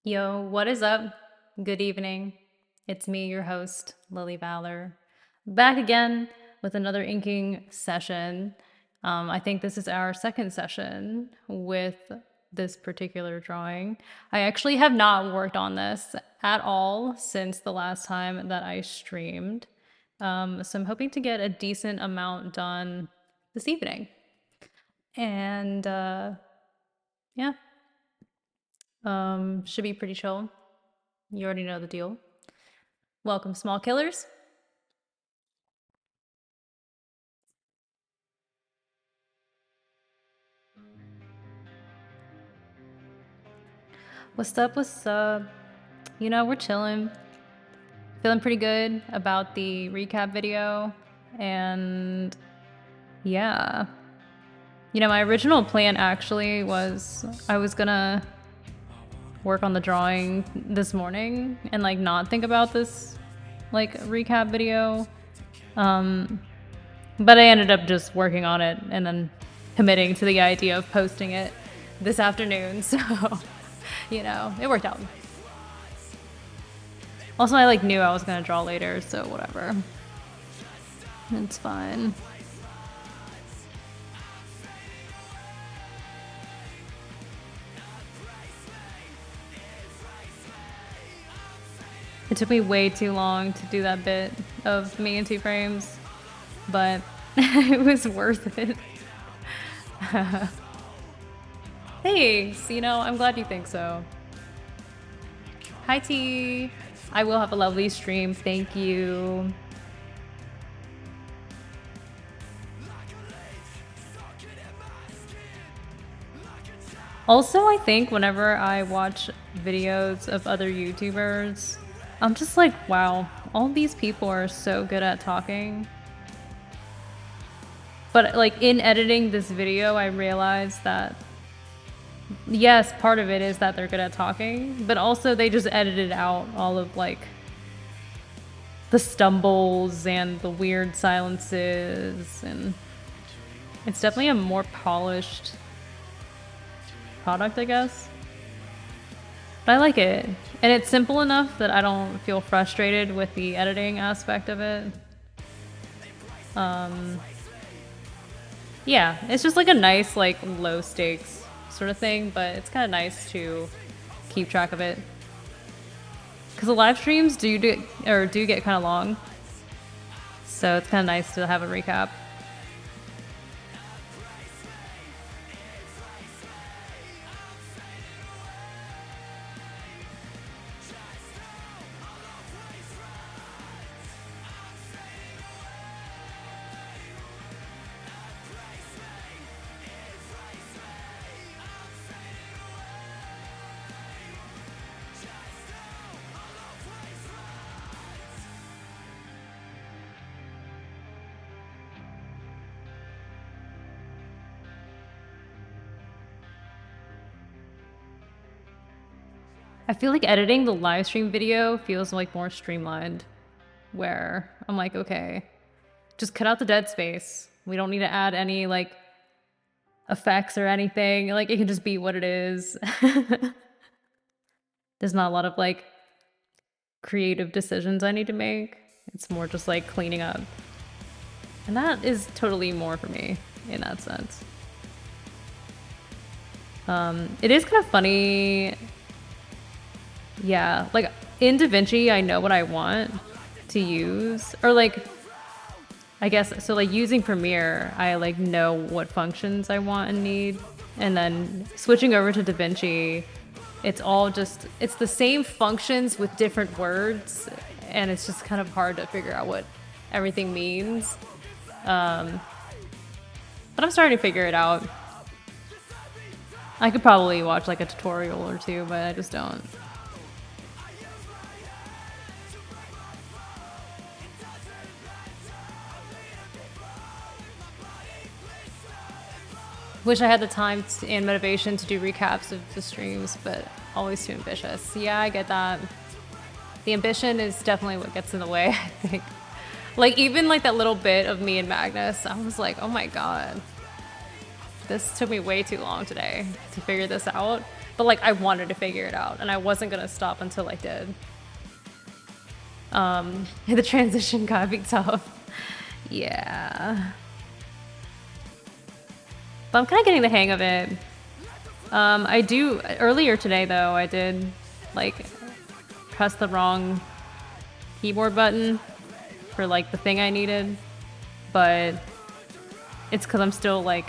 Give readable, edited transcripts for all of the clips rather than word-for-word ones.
Yo, what is up? Good evening. It's me, your host, Lily Valour, back again with another inking session. I think this is our second session with this particular drawing. I actually have not worked on this at all since the last time that I streamed. So I'm hoping to get a decent amount done this evening. And yeah, should be pretty chill. You already know the deal. Welcome, small killers. What's up? What's up? You know, we're chilling. Feeling pretty good about the recap video. And yeah. You know, my original plan actually was I was gonna work on the drawing this morning and like not think about this like recap video. But I ended up just working on it and then committing to the idea of posting it this afternoon. So, you know, it worked out. Also, I like knew I was gonna draw later, so whatever. It's fine. It took me way too long to do that bit of me in 2 frames, but it was worth it. Thanks, you know, I'm glad you think so. Hi T, I will have a lovely stream, thank you. Also, I think whenever I watch videos of other YouTubers, I'm just like, wow, all these people are so good at talking. But like in editing this video, I realized that yes, part of it is that they're good at talking, but also they just edited out all of like the stumbles and the weird silences, and it's definitely a more polished product, I guess. But I like it. And it's simple enough that I don't feel frustrated with the editing aspect of it. Yeah, it's just like a nice, like, low stakes sort of thing, but it's kind of nice to keep track of it. Because the live streams do get kind of long. So it's kind of nice to have a recap. I feel like editing the live stream video feels like more streamlined, where I'm like, okay, just cut out the dead space. We don't need to add any like effects or anything. Like it can just be what it is. There's not a lot of like creative decisions I need to make. It's more just like cleaning up. And that is totally more for me in that sense. It is kind of funny. Yeah, like in DaVinci, I know what I want to use, or like, I guess, so like using Premiere, I like know what functions I want and need. And then switching over to DaVinci, it's all just, it's the same functions with different words. And it's just kind of hard to figure out what everything means. But I'm starting to figure it out. I could probably watch like a tutorial or two, but I just don't. Wish I had the time and motivation to do recaps of the streams, but always too ambitious. Yeah, I get that. The ambition is definitely what gets in the way, I think. Like, even like that little bit of me and Magnus, I was like, oh my god. This took me way too long today to figure this out. But like I wanted to figure it out and I wasn't gonna stop until I did. The transition gotta be tough. Yeah. But I'm kind of getting the hang of it. I do, earlier today though, I did like press the wrong keyboard button for like the thing I needed. But it's because I'm still like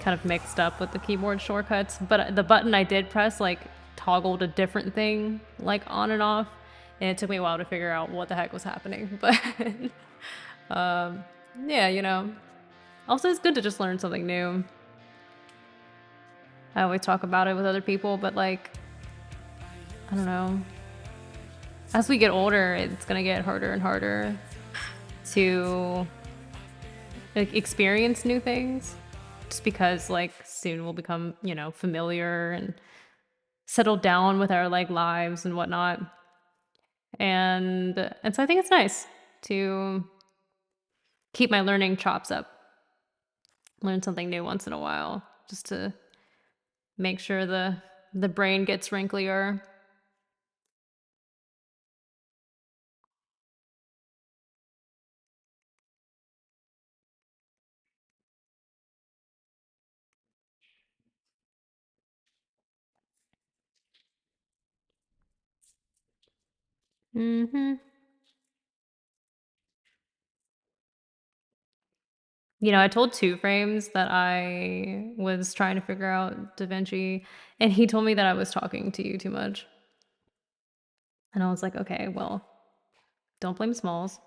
kind of mixed up with the keyboard shortcuts. But the button I did press like toggled a different thing like on and off. And it took me a while to figure out what the heck was happening. But yeah, you know. Also, it's good to just learn something new. I always talk about it with other people, but like, I don't know. As we get older, it's gonna get harder and harder to like, experience new things. Just because like soon we'll become, you know, familiar and settle down with our like lives and whatnot. And so I think it's nice to keep my learning chops up. Learn something new once in a while, just to make sure the brain gets wrinklier. Mm-hmm. You know, I told Two Frames that I was trying to figure out DaVinci, and he told me that I was talking to you too much. And I was like, okay, well, don't blame Smalls.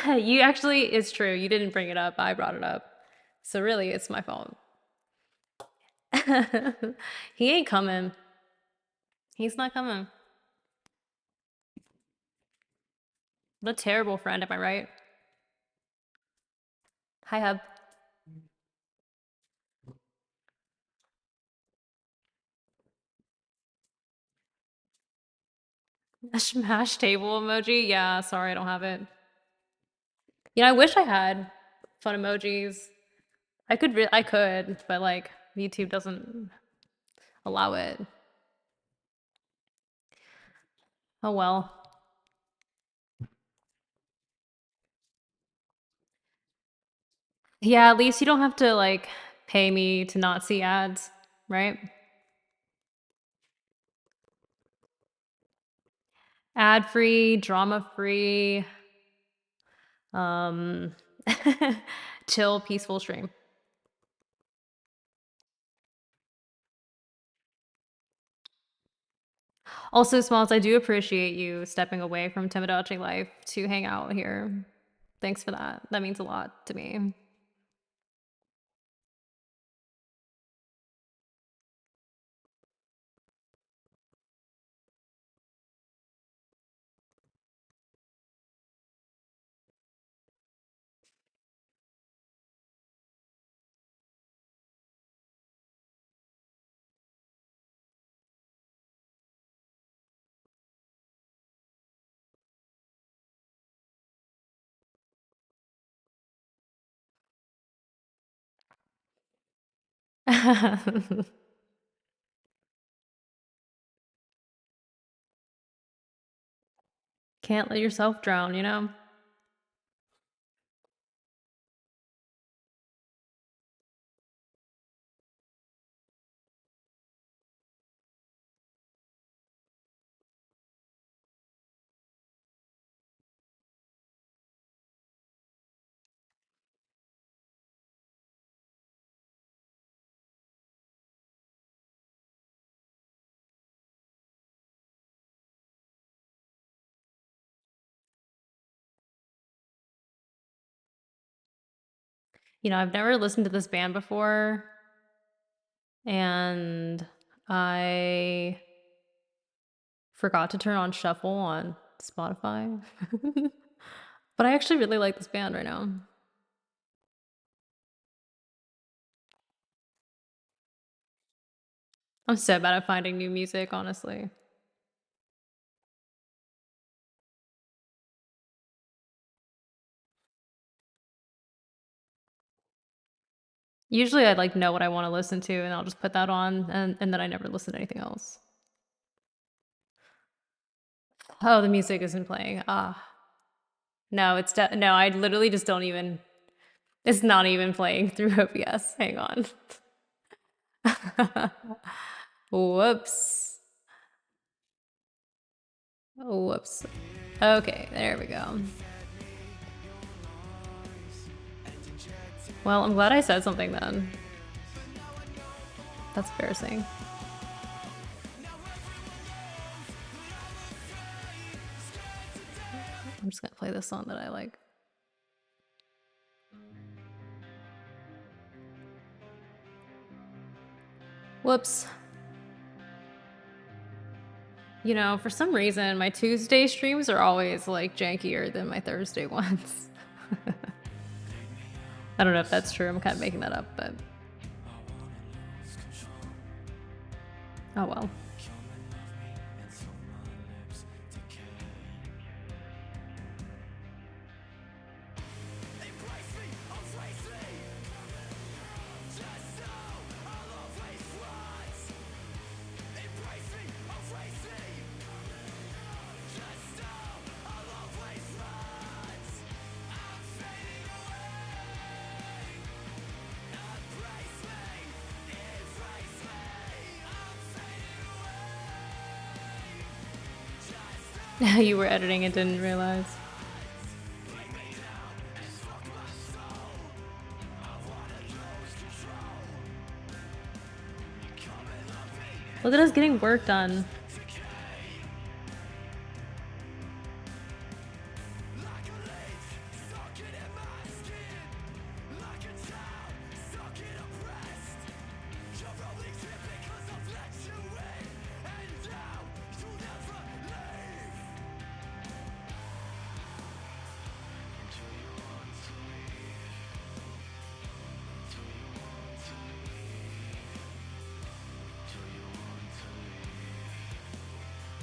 You actually, it's true. You didn't bring it up. I brought it up. So really, it's my fault. He ain't coming. He's not coming. What a terrible friend, am I right? Hi, Hub. A smash table emoji? Yeah, sorry, I don't have it. You know, I wish I had fun emojis. I could, but like YouTube doesn't allow it. Oh well. Yeah, at least you don't have to like pay me to not see ads, right? Ad free, drama free, um, chill, peaceful stream. Also, Smalls, I do appreciate you stepping away from Tomodachi Life to hang out here. Thanks for that. That means a lot to me. Can't let yourself drown, you know? You know, I've never listened to this band before, and I forgot to turn on shuffle on Spotify. But I actually really like this band right now. I'm so bad at finding new music, honestly. Usually I like know what I want to listen to and I'll just put that on and then I never listen to anything else. Oh, the music isn't playing. Ah. No, no, I literally just don't even, it's not even playing through OBS. Hang on. Whoops. Whoops. Okay, there we go. Well, I'm glad I said something then. That's embarrassing. I'm just gonna play this song that I like. Whoops. You know, for some reason, my Tuesday streams are always like jankier than my Thursday ones. I don't know if that's true. I'm kind of making that up, but oh well. You were editing and didn't realize. Look at us getting work done.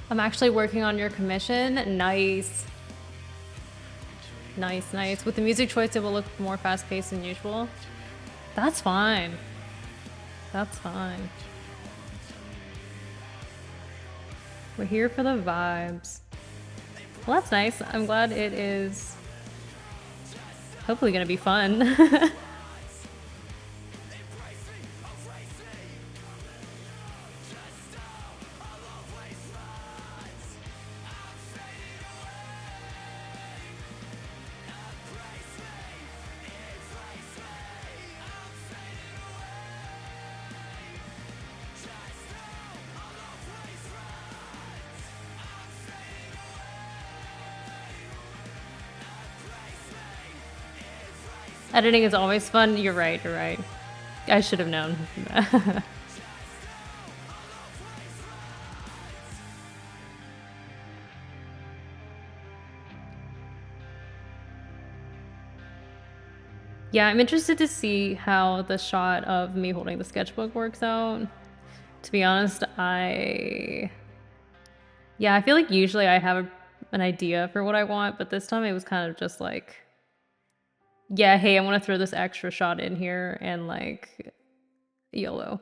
I'm actually working on your commission. Nice. Nice, nice. With the music choice, it will look more fast-paced than usual. That's fine. That's fine. We're here for the vibes. Well, that's nice. I'm glad it is hopefully gonna be fun. Editing is always fun. You're right, you're right. I should have known. Yeah, I'm interested to see how the shot of me holding the sketchbook works out. To be honest, I feel like usually I have an idea for what I want, but this time it was kind of just like, yeah, hey, I want to throw this extra shot in here and like YOLO.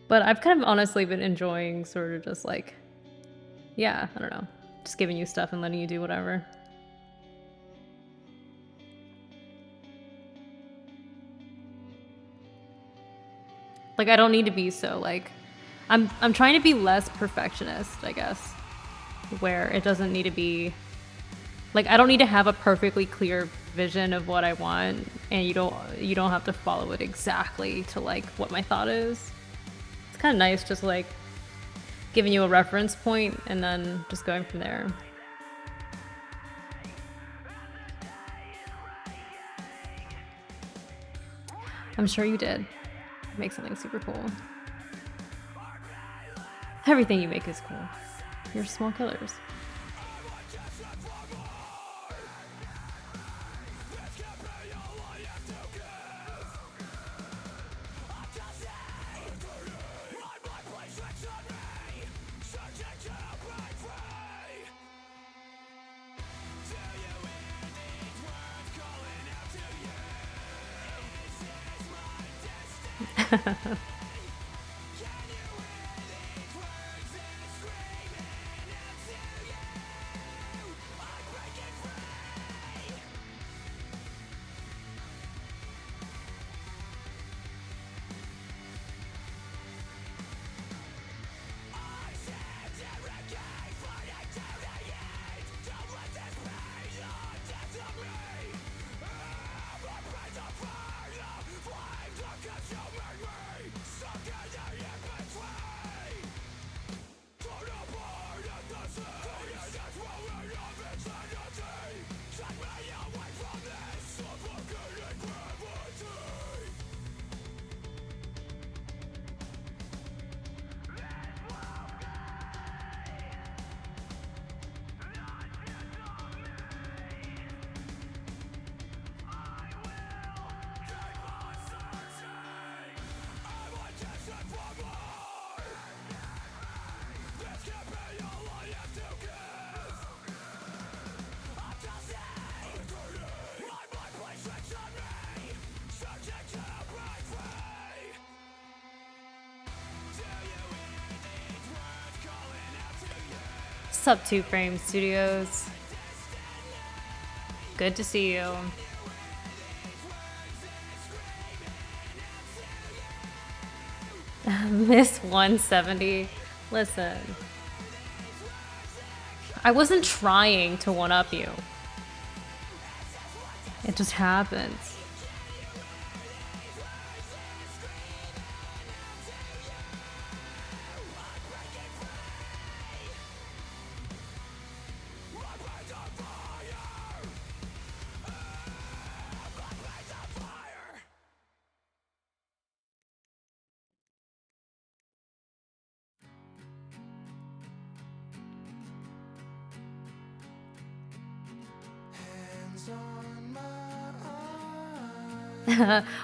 But I've kind of honestly been enjoying sort of just like, yeah, I don't know, just giving you stuff and letting you do whatever. Like I don't need to be so like, I'm trying to be less perfectionist, I guess, where it doesn't need to be like, I don't need to have a perfectly clear vision of what I want, and you don't have to follow it exactly to like what my thought is. It's kind of nice just like giving you a reference point and then just going from there. I'm sure you did. Make something super cool. Everything you make is cool. You're small killers. Sub 2 Frame Studios. Good to see you. Miss 170. Listen. I wasn't trying to one-up you. It just happens.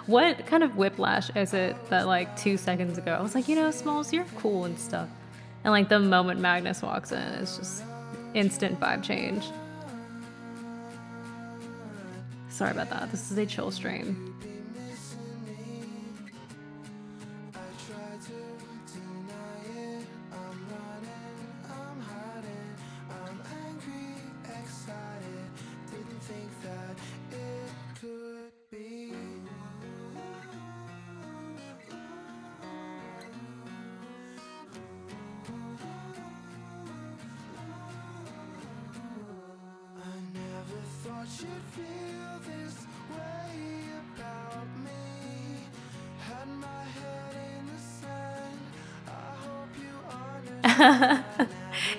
What kind of whiplash is it that like 2 seconds ago I was like, you know, Smalls, you're cool and stuff, and like the moment Magnus walks in, it's just instant vibe change. Sorry about that. This is a chill stream.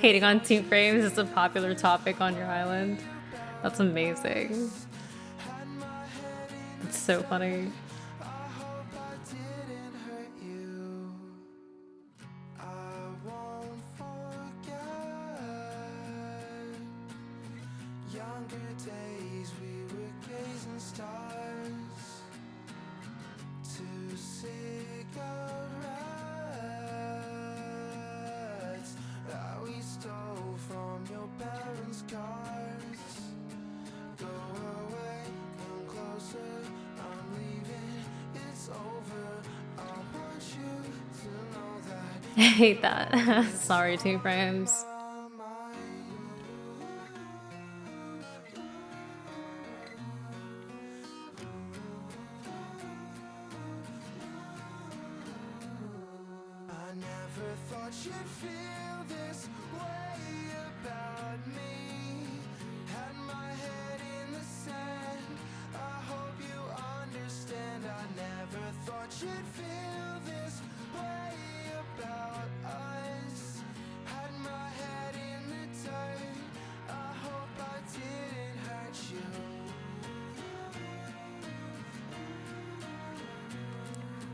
Hating on team frames is a popular topic on your island. That's amazing. That's so funny. I hate that. Sorry, 2 frames.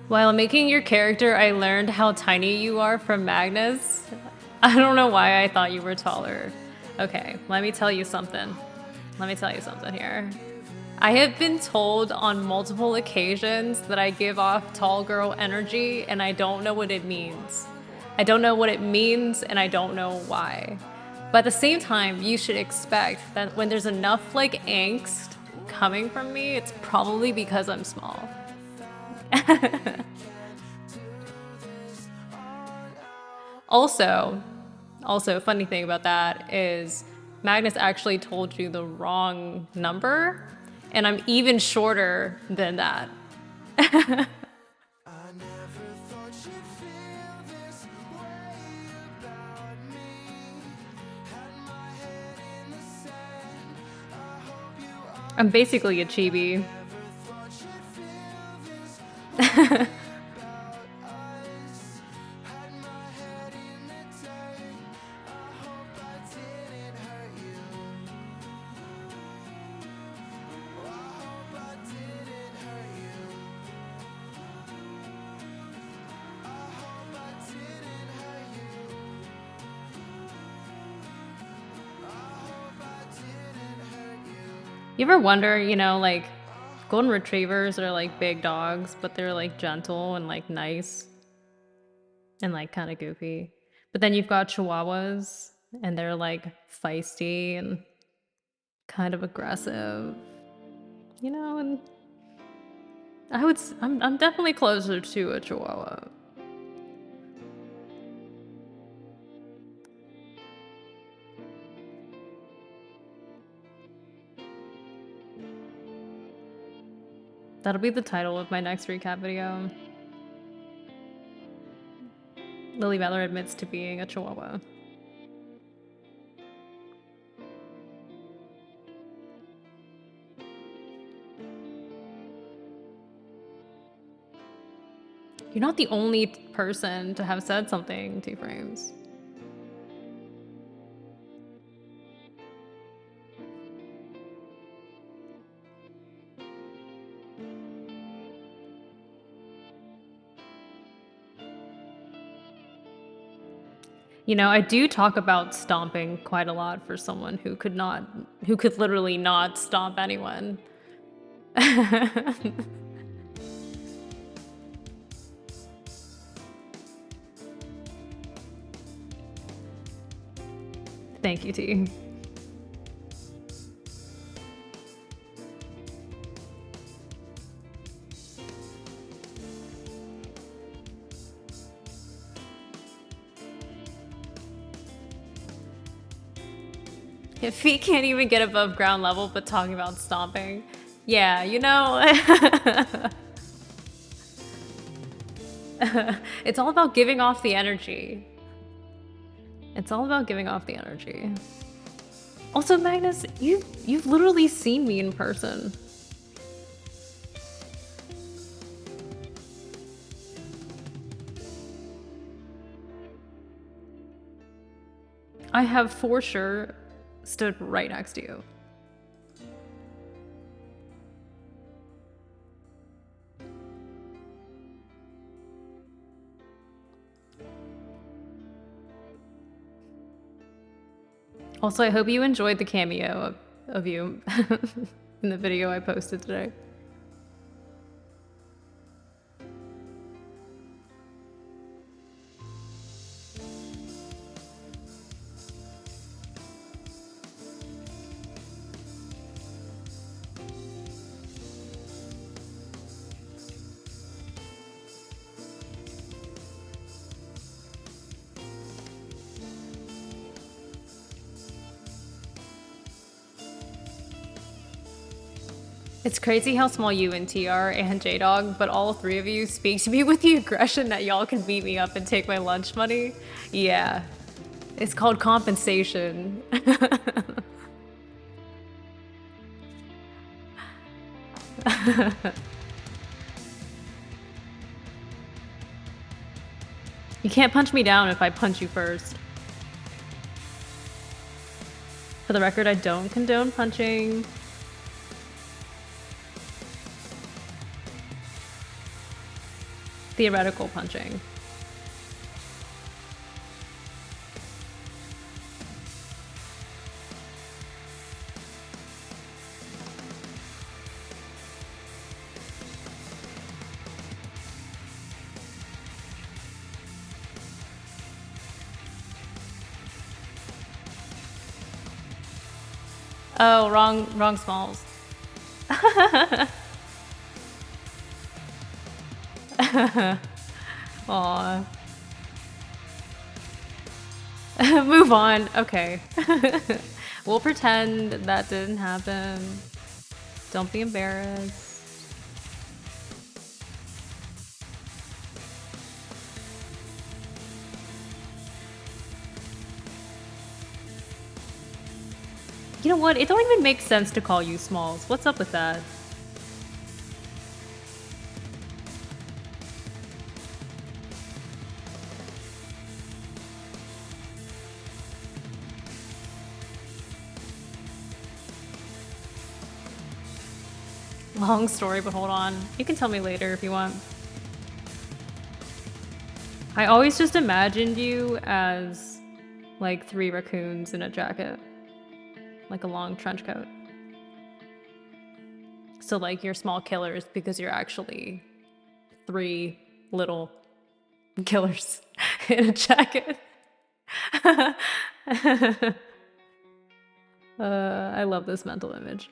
While making your character, I learned how tiny you are from Magnus. I don't know why I thought you were taller. Okay, let me tell you something. Let me tell you something here. I have been told on multiple occasions that I give off tall girl energy, and I don't know what it means. I don't know what it means, and I don't know why. But at the same time, you should expect that when there's enough like angst coming from me, it's probably because I'm small. Also, funny thing about that is Magnus actually told you the wrong number, and I'm even shorter than that. I'm basically a chibi. You ever wonder, you know, like golden retrievers are like big dogs, but they're like gentle and like nice and like kind of goofy. But then you've got chihuahuas and they're like feisty and kind of aggressive, you know, and I'm definitely closer to a chihuahua. That'll be the title of my next recap video. Lily Valour admits to being a chihuahua. You're not the only person to have said something, Two Frames. You know, I do talk about stomping quite a lot for someone who could literally not stomp anyone. Thank you, T. If he can't even get above ground level, but talking about stomping. Yeah, you know. It's all about giving off the energy. It's all about giving off the energy. Also, Magnus, you've literally seen me in person. I have for sure stood right next to you. Also, I hope you enjoyed the cameo of you in the video I posted today. It's crazy how small you and T are and J-Dog, but all three of you speak to me with the aggression that y'all can beat me up and take my lunch money. Yeah. It's called compensation. You can't punch me down if I punch you first. For the record, I don't condone punching. theoretical punching. Oh, wrong smalls. Aw. Move on. Okay. We'll pretend that didn't happen. Don't be embarrassed. You know what? It don't even make sense to call you Smalls. What's up with that? Long story, but hold on. You can tell me later if you want. I always just imagined you as like 3 raccoons in a jacket. Like a long trench coat. So like you're small killers because you're actually 3 little killers in a jacket. I love this mental image.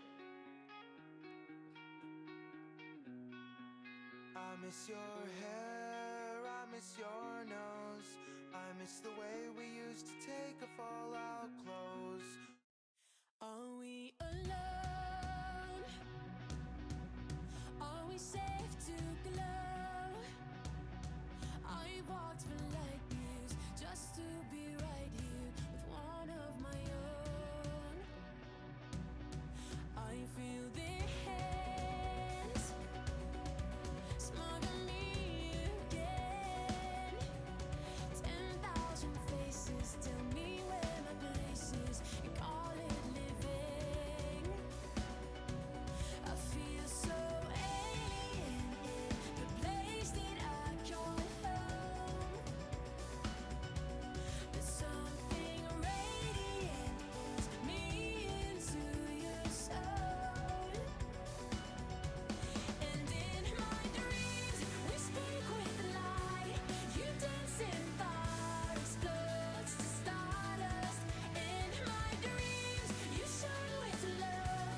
I miss your hair, I miss your nose, I miss the way we used to take off all our clothes. Are we alone? Are we safe to glow? I walked for light years just to be right here with one of my own. I feel their hands smother me again. 10,000 faces tell me where my place is. You call it living. I feel so alien in the place that I call home. There's something radiant pulls me into your soul. And in my dreams, we speak with the light. You dance in fire, explodes to stardust. In my dreams, you shine with love.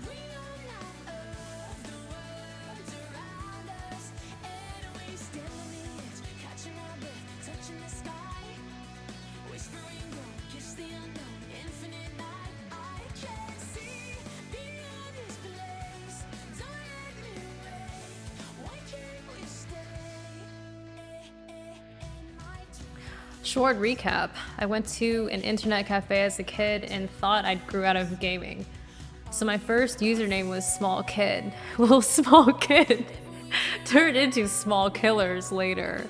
We are not of the world around us, and we stand on the edge, catching our breath, touching the sky, whispering, don't kiss the unknown, infinite night. I can't see beyond this place. Don't let me wait. Why can't we stay in my dreams? Short recap. I went to an internet cafe as a kid and thought I grew out of gaming. So my first username was Small Kid. Well, Small Kid turned into Small Killers later.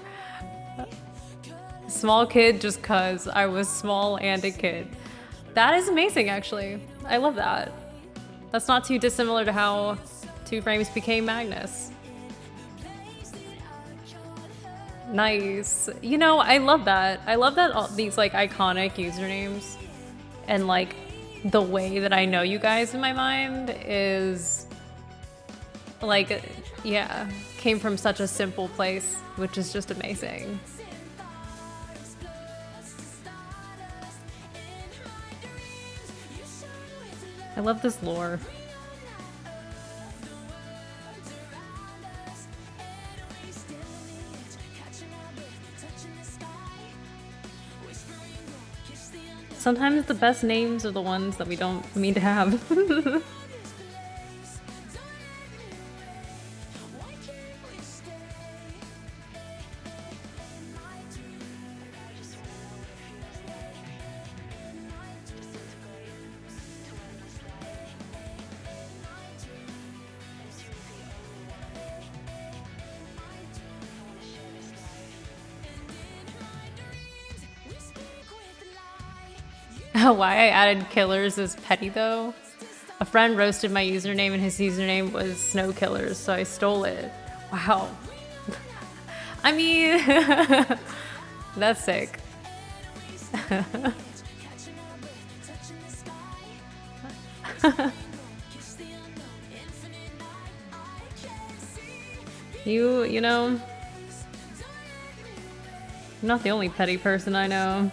Small Kid just cause I was small and a kid. That is amazing, actually. I love that. That's not too dissimilar to how Two Frames became Magnus. Nice. You know, I love that. I love that all these like iconic usernames and like the way that I know you guys in my mind is like, yeah, came from such a simple place, which is just amazing. I love this lore. Sometimes the best names are the ones that we don't mean to have. Why I added killers is petty though. A friend roasted my username and his username was Snow Killers, so I stole it. Wow. I mean, that's sick. You know, you're not the only petty person I know.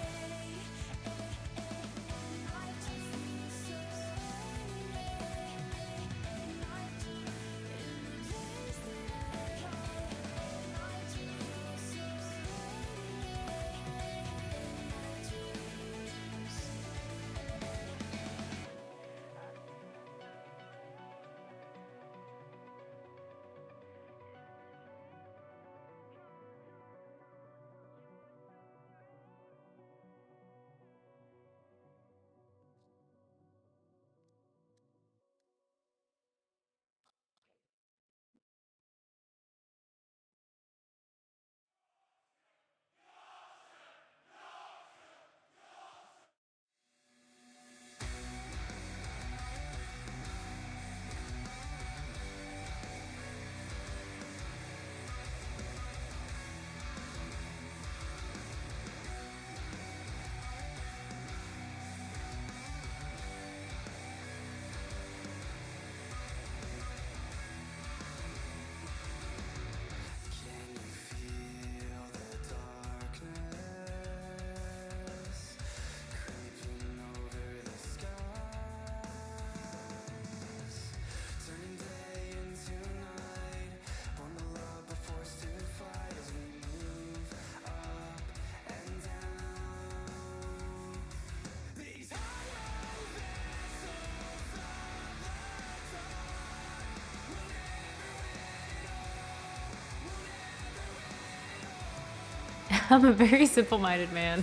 I'm a very simple-minded man.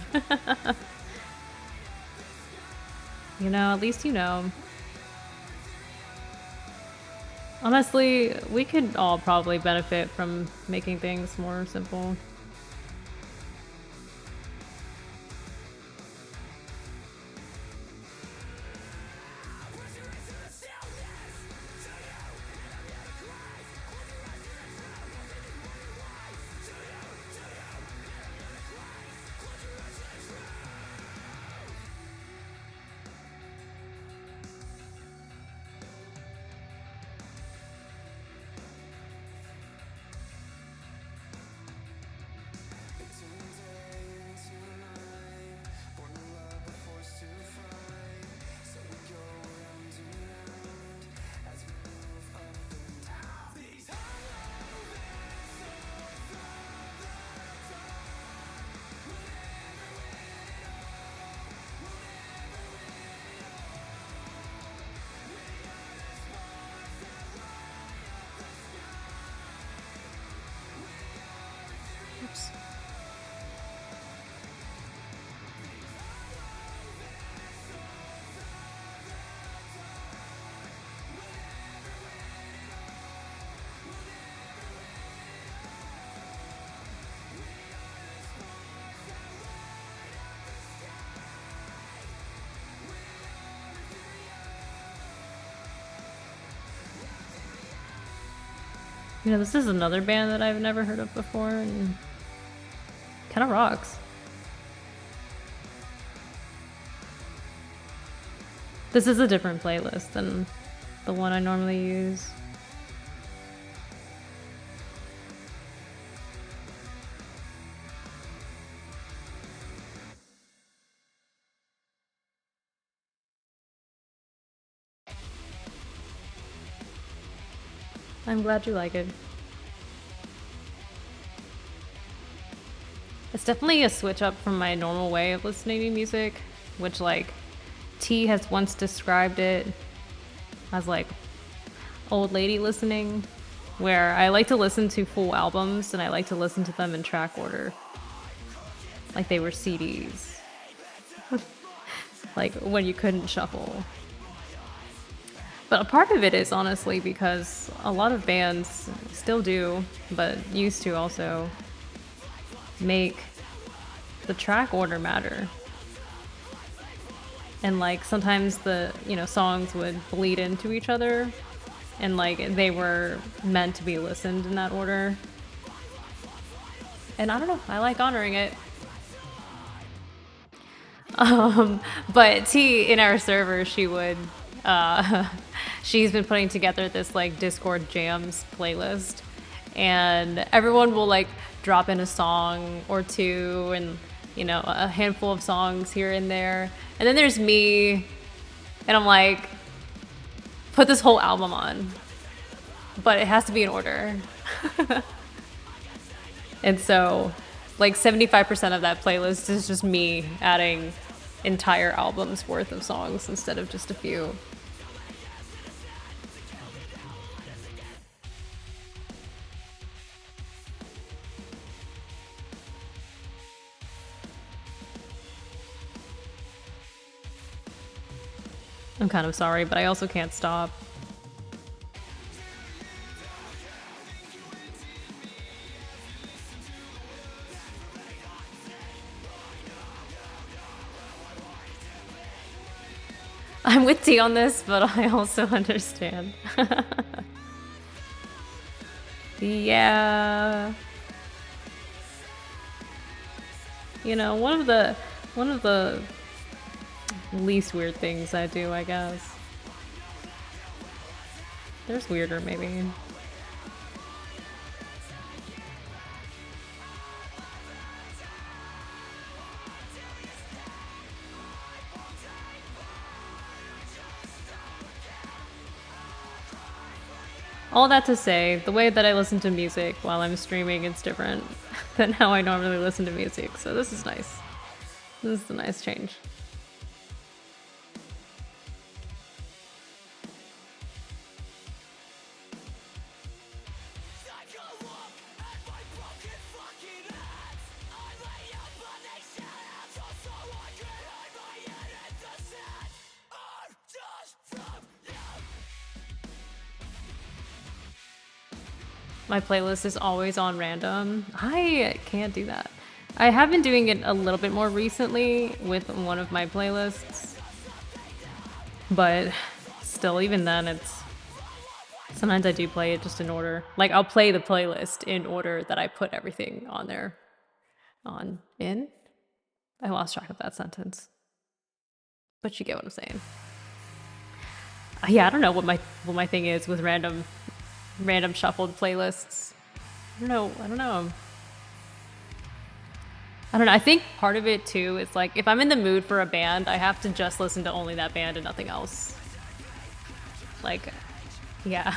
You know, at least you know. Honestly, we could all probably benefit from making things more simple. Oops. You know, this is another band that I've never heard of before, and kind of rocks. This is a different playlist than the one I normally use. I'm glad you like it. It's definitely a switch up from my normal way of listening to music, which like T has once described it as like old lady listening, where I like to listen to full albums and I like to listen to them in track order, like they were CDs, like when you couldn't shuffle. But a part of it is honestly because a lot of bands still do, but used to also make the track order matter. And like sometimes the, you know, songs would bleed into each other and like they were meant to be listened in that order. And I don't know, I like honoring it. But T in our server, she would, she's been putting together this like Discord jams playlist, and everyone will like drop in a song or two, and you know, a handful of songs here and there, and then there's me, and I'm like, put this whole album on, but it has to be in order. And so like 75% of that playlist is just me adding entire albums worth of songs instead of just a few. I'm kind of sorry, but I also can't stop. I'm with T on this, but I also understand. Yeah. You know, one of the least weird things I do, I guess. There's weirder, maybe. All that to say, the way that I listen to music while I'm streaming is different than how I normally listen to music, so this is nice. This is a nice change. My playlist is always on random. I can't do that. I have been doing it a little bit more recently with one of my playlists, but still, even then, it's sometimes I do play it just in order. Like, I'll play the playlist in order that I put everything on there. I lost track of that sentence, but you get what I'm saying. Yeah, I don't know what my thing is with random shuffled playlists. I don't know. I think part of it too is like, if I'm in the mood for a band, I have to just listen to only that band and nothing else. Like, yeah.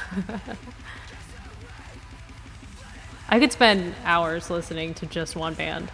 I could spend hours listening to just one band.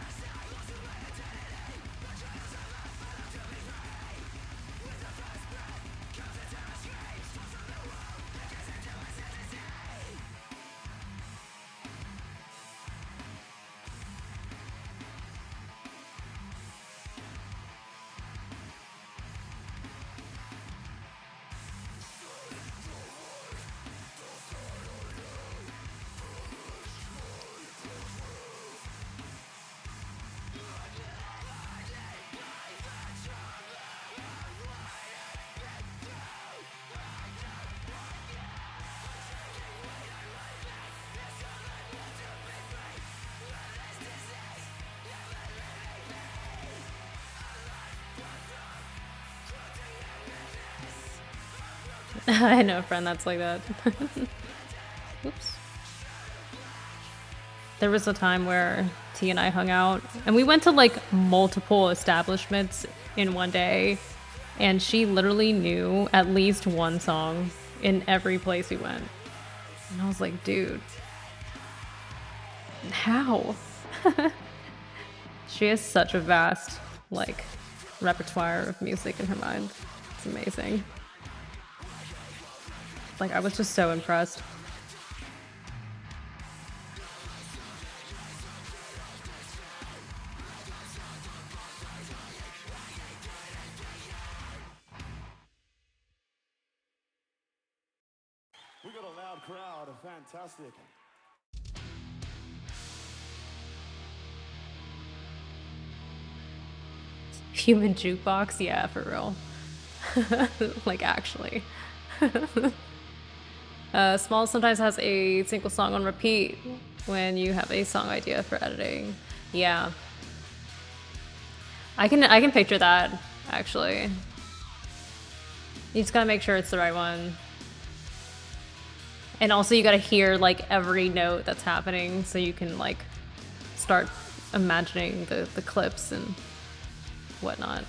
I know a friend that's like that. Oops. There was a time where T and I hung out, and we went to like multiple establishments in one day, and she literally knew at least one song in every place we went. And I was like, dude, how? She has such a vast, like, repertoire of music in her mind. It's amazing. Like, I was just so impressed. We got a loud crowd, fantastic. Human jukebox? Yeah, for real. Like, actually. Small sometimes has a single song on repeat. when you have a song idea for editing. Yeah. I can picture that, actually. You just gotta make sure it's the right one. And also you gotta hear like every note that's happening so you can like start imagining the clips and whatnot.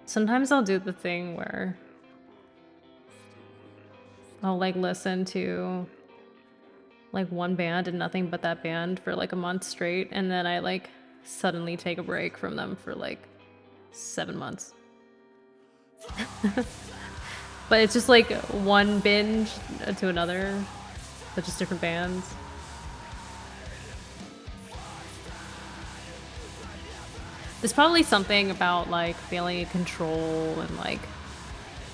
Sometimes I'll do the thing where I'll like listen to like one band and nothing but that band for like a month straight, and then I like suddenly take a break from them for like 7 months. But it's just like one binge to another, but just different bands. There's probably something about like feeling in control and like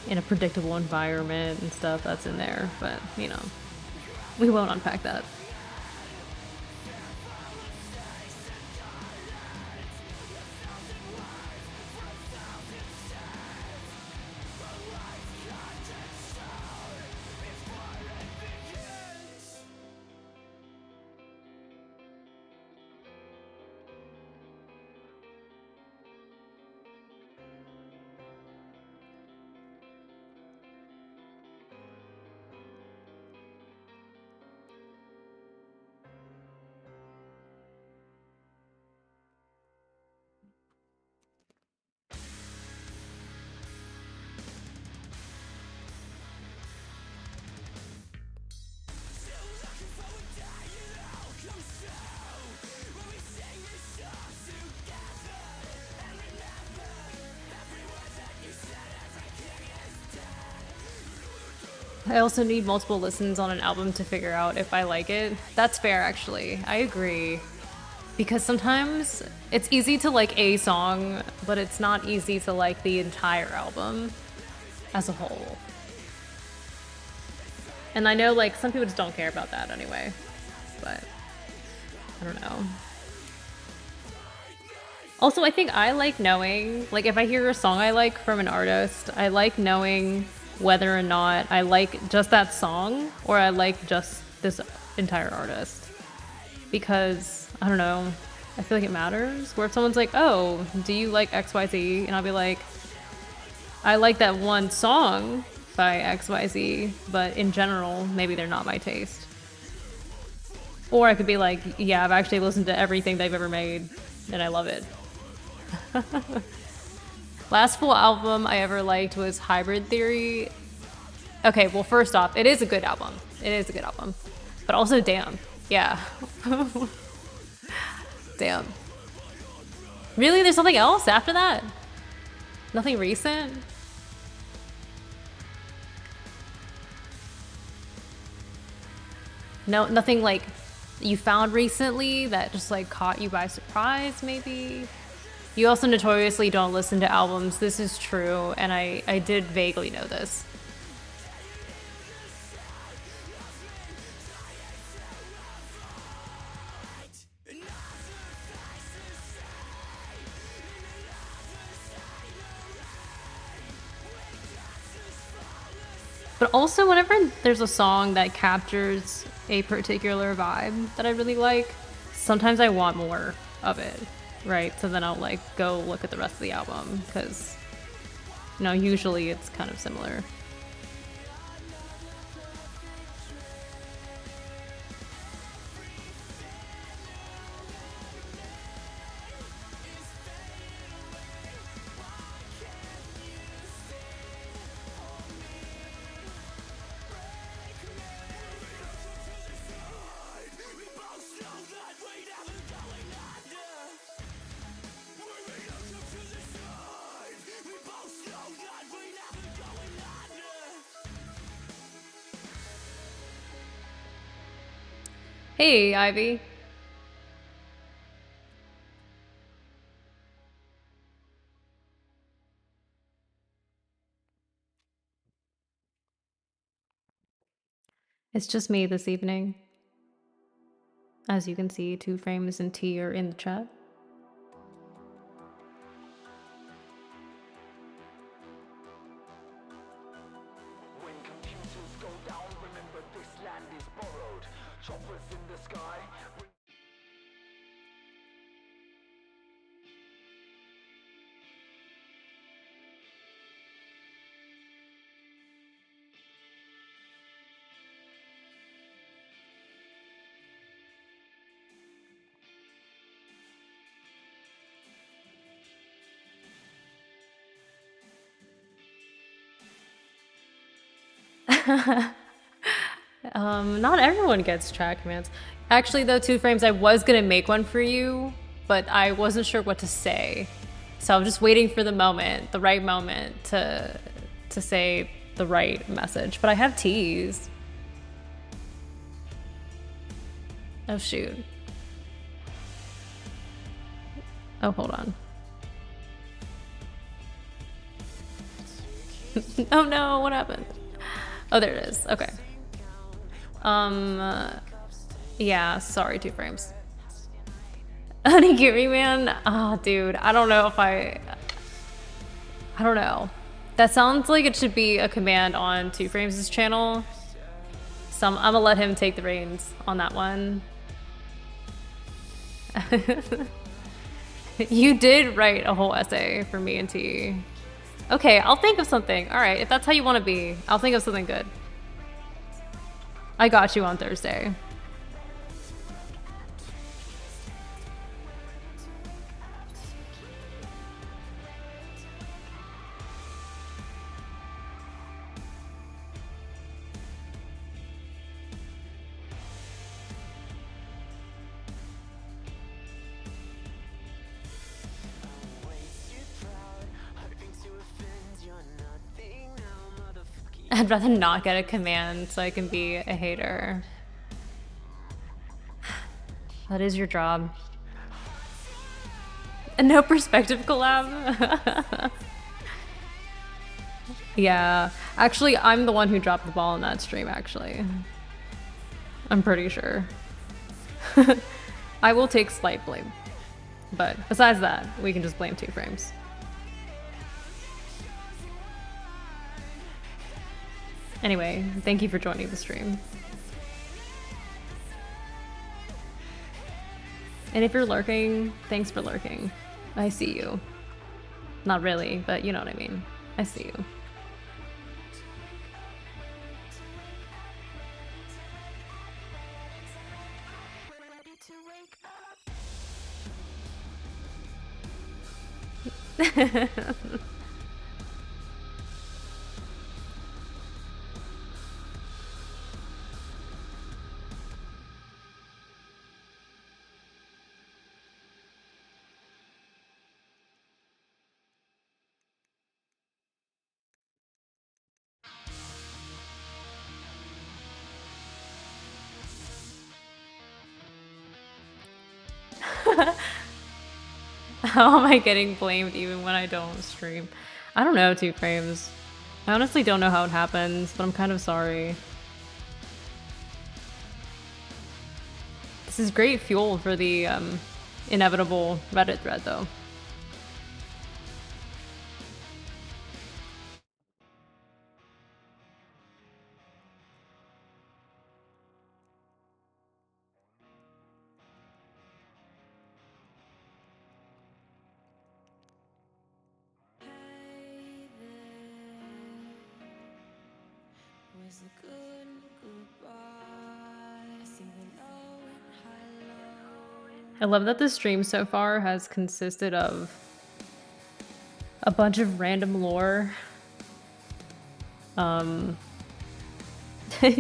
in a predictable environment and stuff that's in there, but you know, we won't unpack that. I also need multiple listens on an album to figure out if I like it. That's fair, actually. I agree. Because sometimes it's easy to like a song, but it's not easy to like the entire album as a whole. And I know like some people just don't care about that anyway, but I don't know. Also, I think I like knowing, like if I hear a song I like from an artist, I like knowing whether or not I like just that song or I like just this entire artist. Because, I don't know, I feel like it matters. Where if someone's like, oh, do you like XYZ? And I'll be like, I like that one song by XYZ, but in general, maybe they're not my taste. Or I could be like, yeah, I've actually listened to everything they've ever made and I love it. Last full album I ever liked was Hybrid Theory. Okay, well, first off, it is a good album. It is a good album. But also, damn. Yeah. Damn. Really? There's something else after that? Nothing recent? No, nothing like you found recently that just like caught you by surprise, maybe? You also notoriously don't listen to albums. This is true, and I did vaguely know this. But also, whenever there's a song that captures a particular vibe that I really like, sometimes I want more of it. Right, so then I'll like go look at the rest of the album because, you know, usually it's kind of similar. Hey, Ivy. It's just me this evening. As you can see, Two Frames and T are in the chat. When computers go down, remember this land is borrowed. Choppers in the sky. Not everyone gets track commands. Actually, though, Two Frames, I was gonna make one for you, but I wasn't sure what to say. So I'm just waiting for the moment, the right moment to say the right message. But I have T's. Oh, shoot. Oh, hold on. Oh no, what happened? Oh, there it is. Okay. Yeah, sorry, Two Frames. Onigiri man? Oh, dude, I don't know if I don't know. That sounds like it should be a command on Two Frames' channel. So I'm gonna let him take the reins on that one. You did write a whole essay for me and T. Okay, I'll think of something. All right, if that's how you want to be, I'll think of something good. I got you on Thursday. I'd rather not get a command so I can be a hater. That is your job. And no perspective collab? Yeah. Actually, I'm the one who dropped the ball in that stream, actually. I'm pretty sure. I will take slight blame. But besides that, we can just blame Two Frames. Anyway, thank you for joining the stream. And if you're lurking, thanks for lurking. I see you. Not really, but you know what I mean. I see you. How am I getting blamed even when I don't stream? I don't know, Two Frames. I honestly don't know how it happens, but I'm kind of sorry. This is great fuel for the inevitable Reddit thread, though. Was a good goodbye. I see the low and high low. I love that the stream so far has consisted of a bunch of random lore.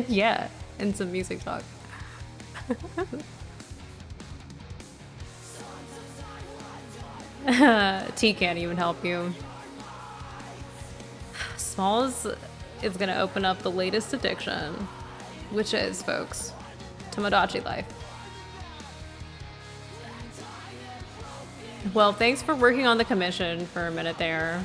Yeah, and some music talk. T can't even help you. Smalls is gonna open up the latest addiction, which is, folks, Tomodachi life. Well, thanks for working on the commission for a minute there.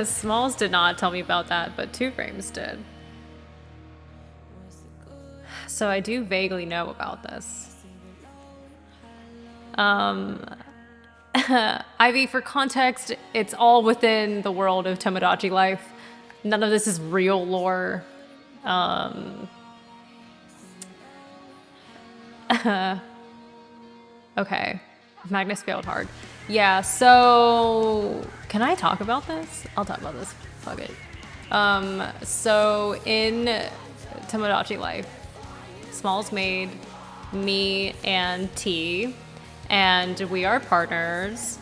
Smalls did not tell me about that, but Two Frames did. So I do vaguely know about this. Ivy, for context, it's all within the world of Tomodachi Life. None of this is real lore. Okay. Magnus failed hard. Yeah, so can I talk about this? I'll talk about this. Fuck it. So in Tomodachi Life, Smalls made me and T, and we are partners.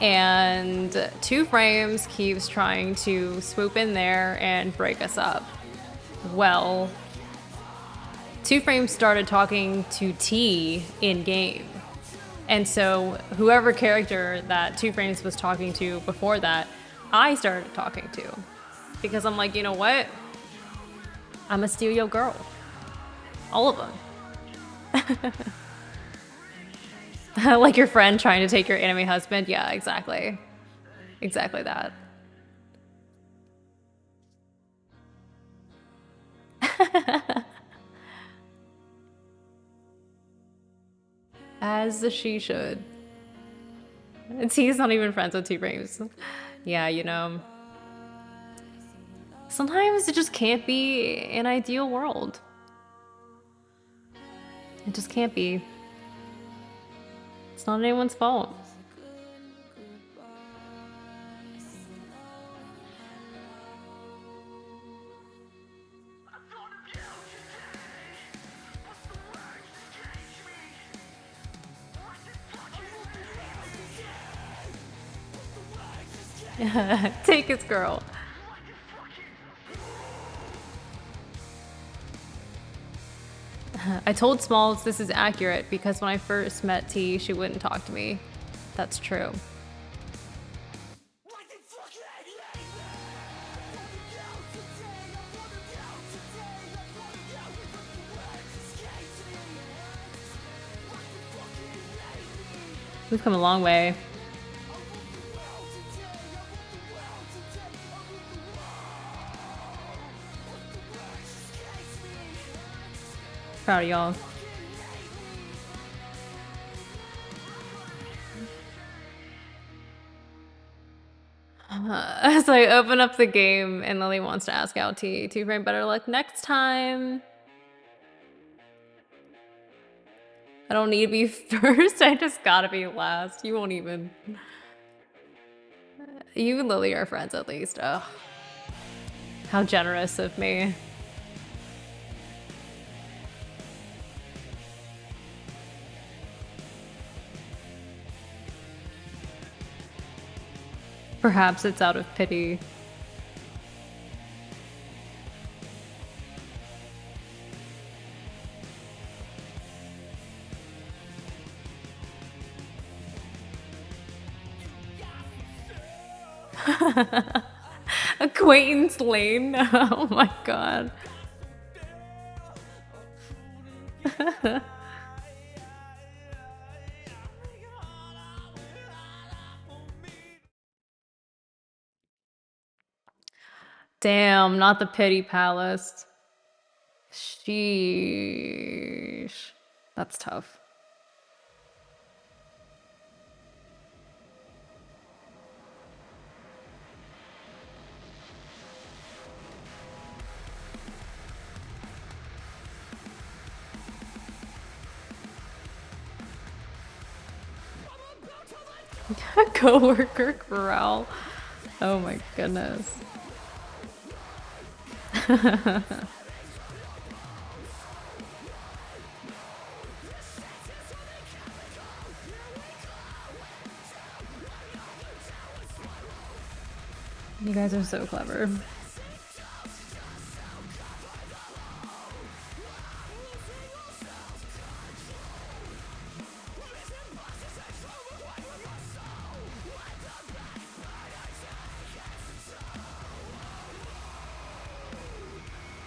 And Two Frames keeps trying to swoop in there and break us up. Well, Two Frames started talking to T in game. And so whoever character that Two Frames was talking to before that, I started talking to. Because I'm like, you know what? I'm gonna steal your girl. All of them. Like your friend trying to take your anime husband. Yeah, exactly. Exactly that. As she should. And he's not even friends with Two Frames. Yeah, you know. Sometimes it just can't be an ideal world. It just can't be. It's not anyone's fault. Take his girl. I told Smalls this is accurate because when I first met T, she wouldn't talk to me. That's true. We've come a long way. Proud of y'all. So I open up the game and Lily wants to ask out T. Two Frame, better luck next time. I don't need to be first. I just gotta be last. You won't even. You and Lily are friends at least. Ugh. How generous of me. Perhaps it's out of pity. Acquaintance Lane. Oh my god. Damn, not the pity palace. Sheesh. That's tough. Coworker growl. Oh my goodness. You guys are so clever.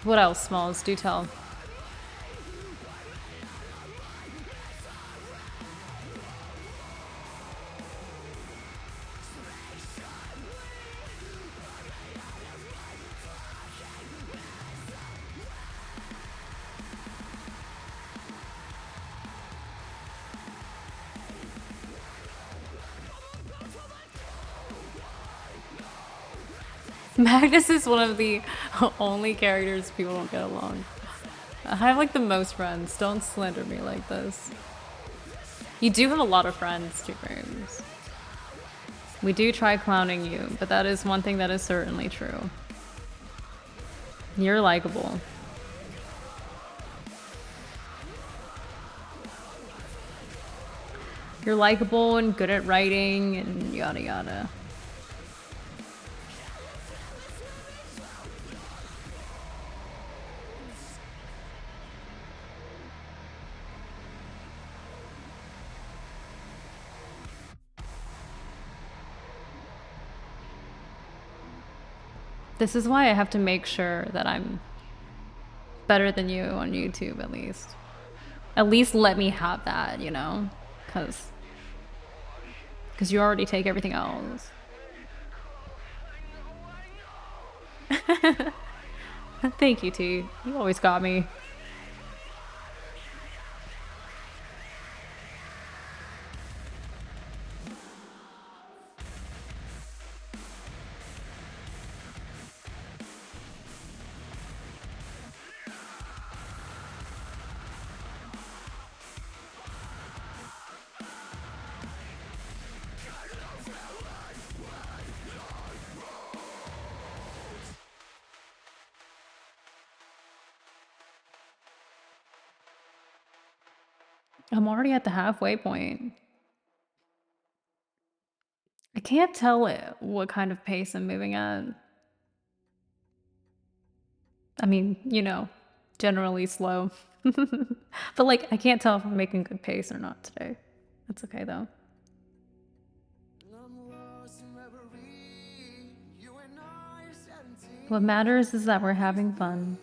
What else, Smalls? Do tell. Magnus is one of the only characters people don't get along. I have like the most friends. Don't slander me like this. You do have a lot of friends, Two Frames. We do try clowning you, but that is one thing that is certainly true. You're likable. You're likable and good at writing and yada yada. This is why I have to make sure that I'm better than you on YouTube, at least. At least let me have that, you know? Because you already take everything else. Thank you, T. You always got me. I'm already at the halfway point. I can't tell it what kind of pace I'm moving at. I mean, you know, generally slow. But like, I can't tell if I'm making good pace or not today. That's okay though. What matters is that we're having fun.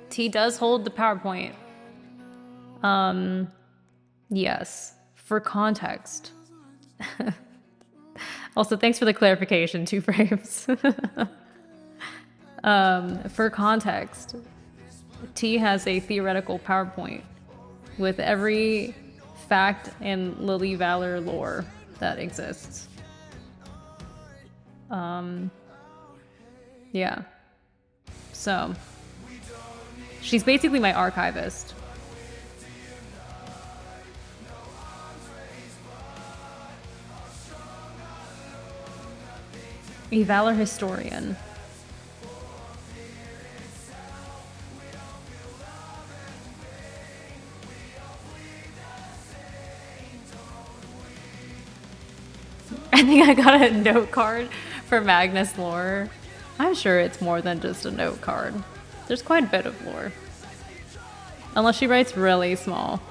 T does hold the PowerPoint. Yes, for context. Also, thanks for the clarification, Two Frames. For context, T has a theoretical PowerPoint with every fact and Lily Valor lore that exists. Yeah. So, she's basically my archivist. A Valor historian. I think I got a note card for Magnus lore. I'm sure it's more than just a note card. There's quite a bit of lore. Unless she writes really small.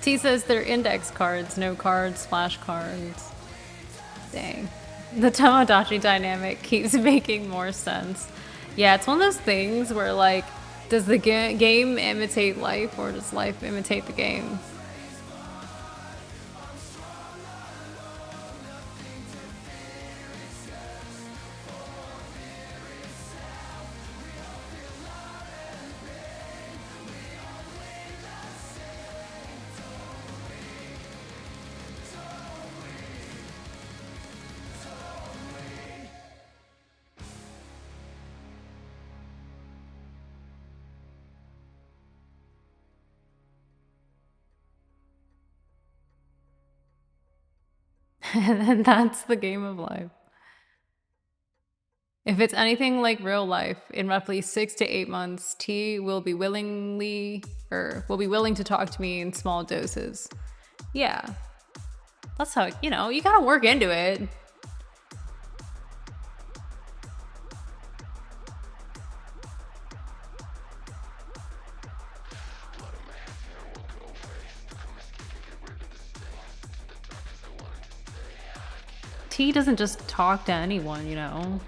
T says they're index cards, no cards, flashcards. Dang. The Tamagotchi dynamic keeps making more sense. Yeah, it's one of those things where, like, does the game imitate life or does life imitate the game? And that's the game of life. If it's anything like real life, in roughly 6 to 8 months, T will be willing to talk to me in small doses. Yeah. That's how, you know, you gotta work into it. T doesn't just talk to anyone, you know.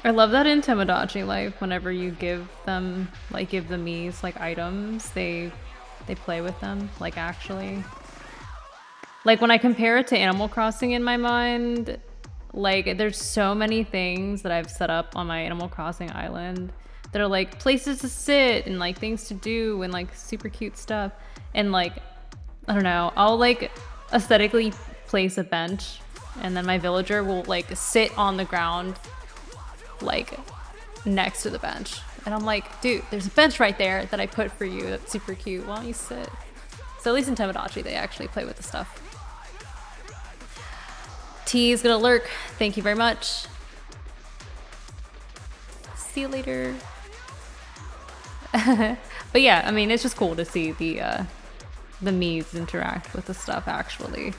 I love that in Tamagotchi life, whenever you give them these like items, they play with them, like actually. Like when I compare it to Animal Crossing in my mind, like there's so many things that I've set up on my Animal Crossing island that are like places to sit and like things to do and like super cute stuff. And like, I don't know, I'll like aesthetically place a bench and then my villager will like sit on the ground like next to the bench. And I'm like, dude, there's a bench right there that I put for you that's super cute. Why don't you sit? So at least in Tamagotchi, they actually play with the stuff. T is gonna lurk. Thank you very much. See you later. But yeah, I mean, it's just cool to see the Miis interact with the stuff actually.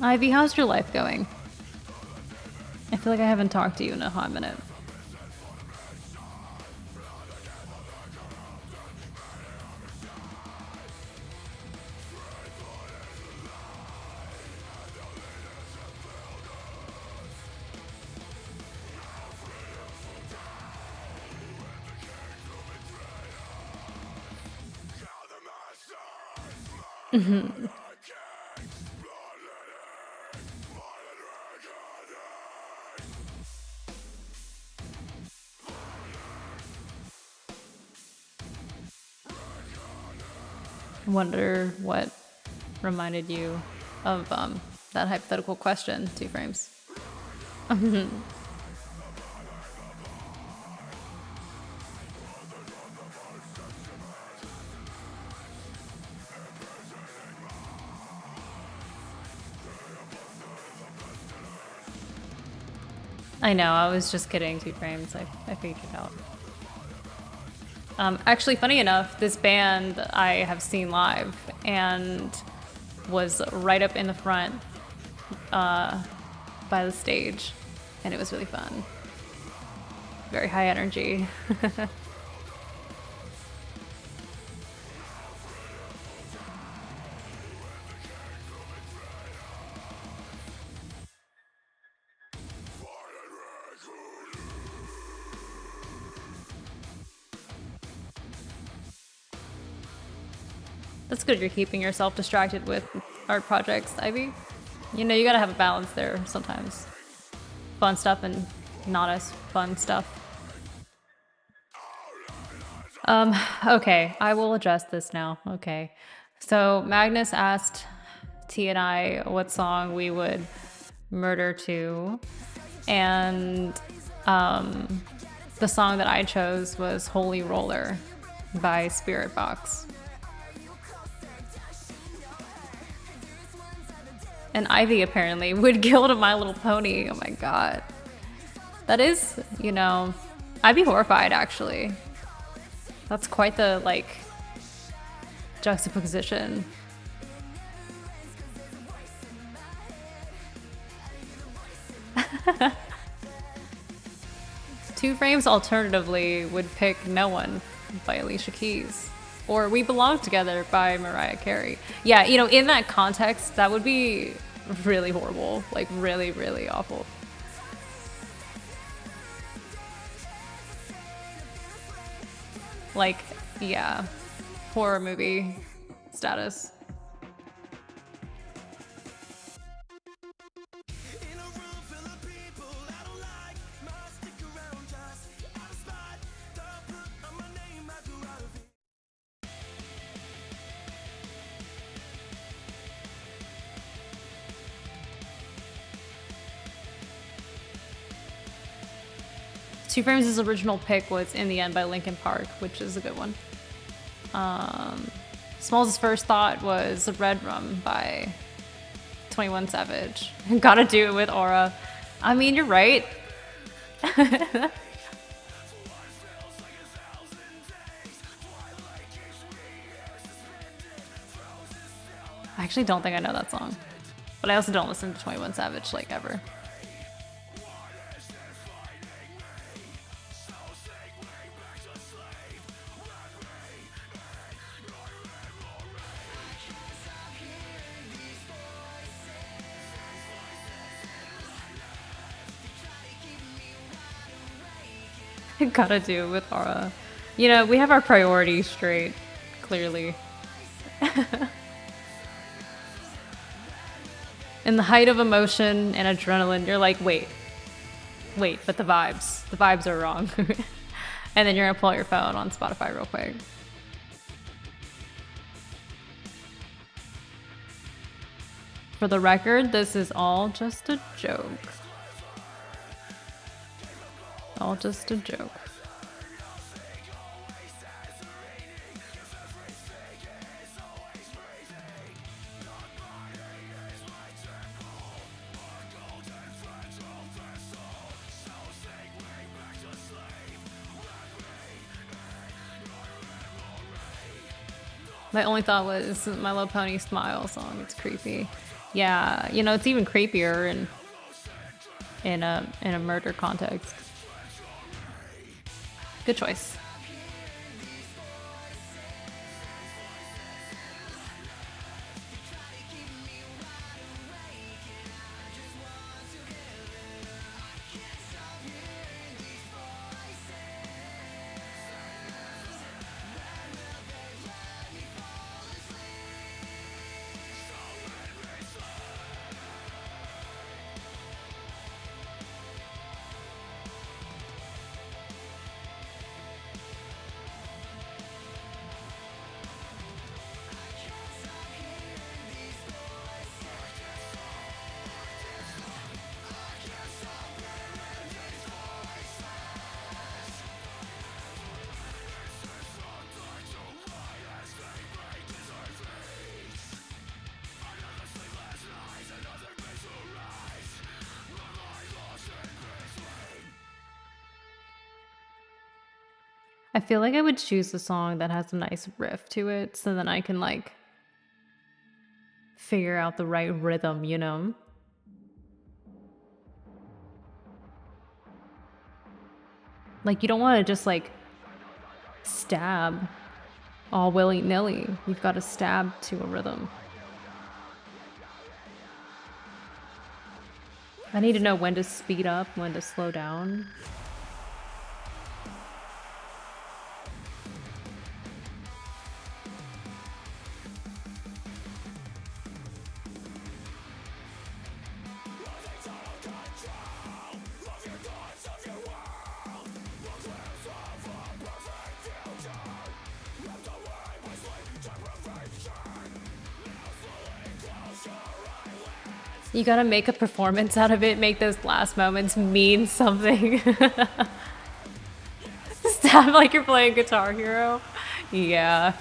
Ivy, how's your life going? I feel like I haven't talked to you in a hot minute. Wonder what reminded you of that hypothetical question, 2 frames. I know, I was just kidding, 2 frames. I figured it out. Actually, funny enough, this band I have seen live and was right up in the front by the stage, and it was really fun. Very high energy. That's good you're keeping yourself distracted with art projects, Ivy. You know, you gotta have a balance there sometimes. Fun stuff and not as fun stuff. Okay, I will address this now. Okay. So Magnus asked T and I what song we would murder to, and the song that I chose was Holy Roller by Spirit Box. And Ivy apparently would kill to My Little Pony. Oh my god. That is, you know, I'd be horrified actually. That's quite the, like, juxtaposition. Two Frames alternatively would pick No One by Alicia Keys. Or We Belong Together by Mariah Carey. Yeah, you know, in that context, that would be really horrible. Like, really, really awful. Like, yeah, horror movie status. Two Frames' original pick was In the End by Linkin Park, which is a good one. Smalls' first thought was Red Rum by 21 Savage. Gotta do it with Aura. I mean, you're right. I actually don't think I know that song. But I also don't listen to 21 Savage, like, ever. Gotta do with Aura. You know, we have our priorities straight, clearly. In the height of emotion and adrenaline, you're like, wait, but the vibes are wrong. And then you're gonna pull out your phone on Spotify real quick. For the record, this is all just a joke. All just a joke. My only thought was My Little Pony Smile song. It's creepy. Yeah, you know, it's even creepier in a murder context. Good choice. I feel like I would choose a song that has a nice riff to it so then I can like figure out the right rhythm, you know? Like you don't want to just like stab all willy-nilly. You've got to stab to a rhythm. I need to know when to speed up, when to slow down. You gotta make a performance out of it, make those last moments mean something. Stab like you're playing Guitar Hero. Yeah.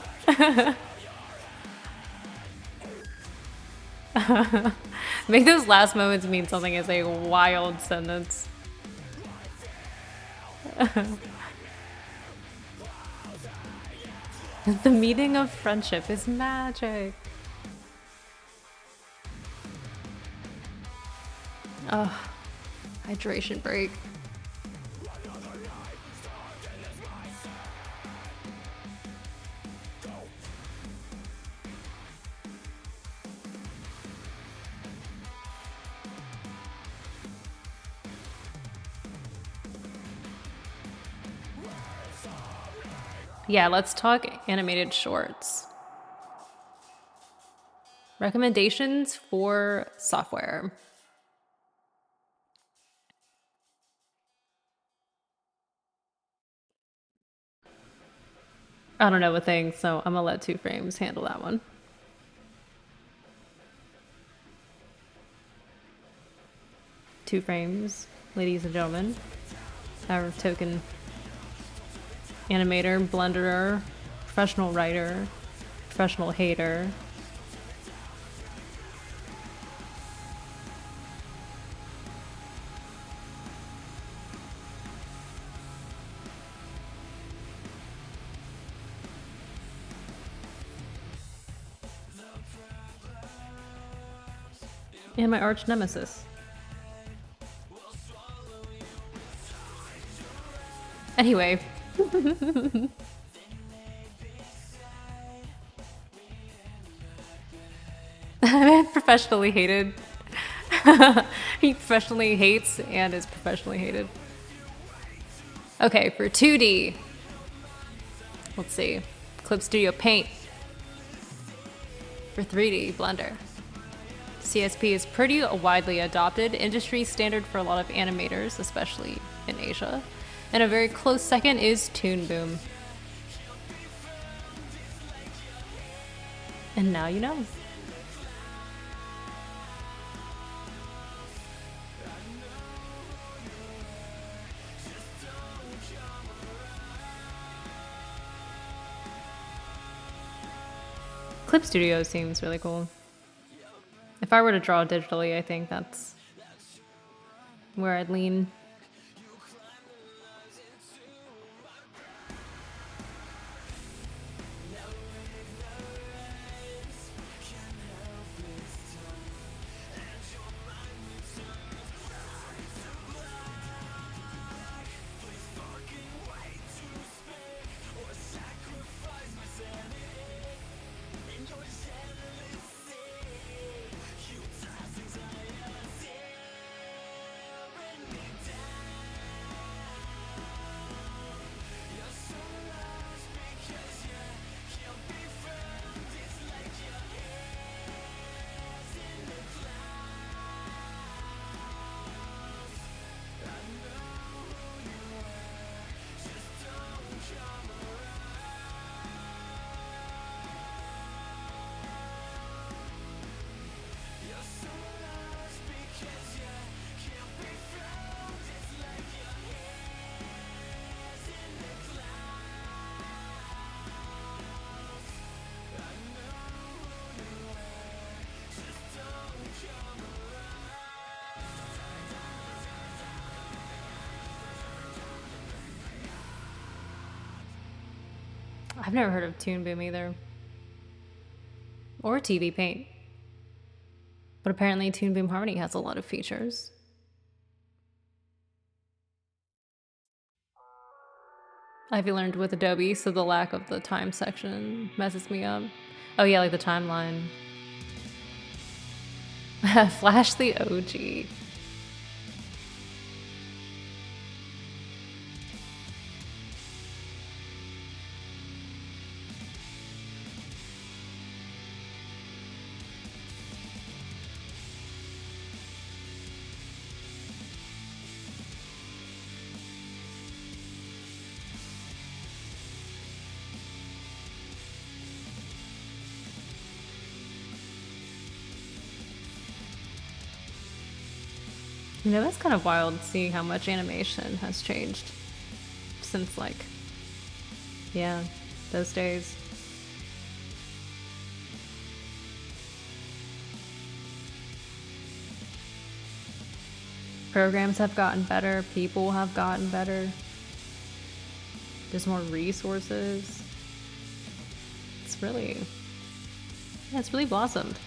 Make those last moments mean something is a wild sentence. The meaning of friendship is magic. Ugh. Hydration break. Yeah, let's talk animated shorts. Recommendations for software. I don't know a thing, so I'm gonna let 2Frames handle that one. Two Frames, ladies and gentlemen. Our token animator, blenderer, professional writer, professional hater. And my arch nemesis. Anyway. I'm professionally hated. He professionally hates and is professionally hated. Okay, for 2D. Let's see. Clip Studio Paint. For 3D, Blender. CSP is pretty widely adopted, industry standard for a lot of animators, especially in Asia. And a very close second is Toon Boom. And now you know. Clip Studio seems really cool. If I were to draw digitally, I think that's where I'd lean. I've never heard of Toon Boom either. Or TV Paint. But apparently Toon Boom Harmony has a lot of features. I've learned with Adobe, so the lack of the time section messes me up. Oh yeah, like the timeline. Flash the OG. You know, that's kind of wild seeing how much animation has changed since, like, yeah, those days. Programs have gotten better, people have gotten better. There's more resources. It's really, yeah, it's really blossomed.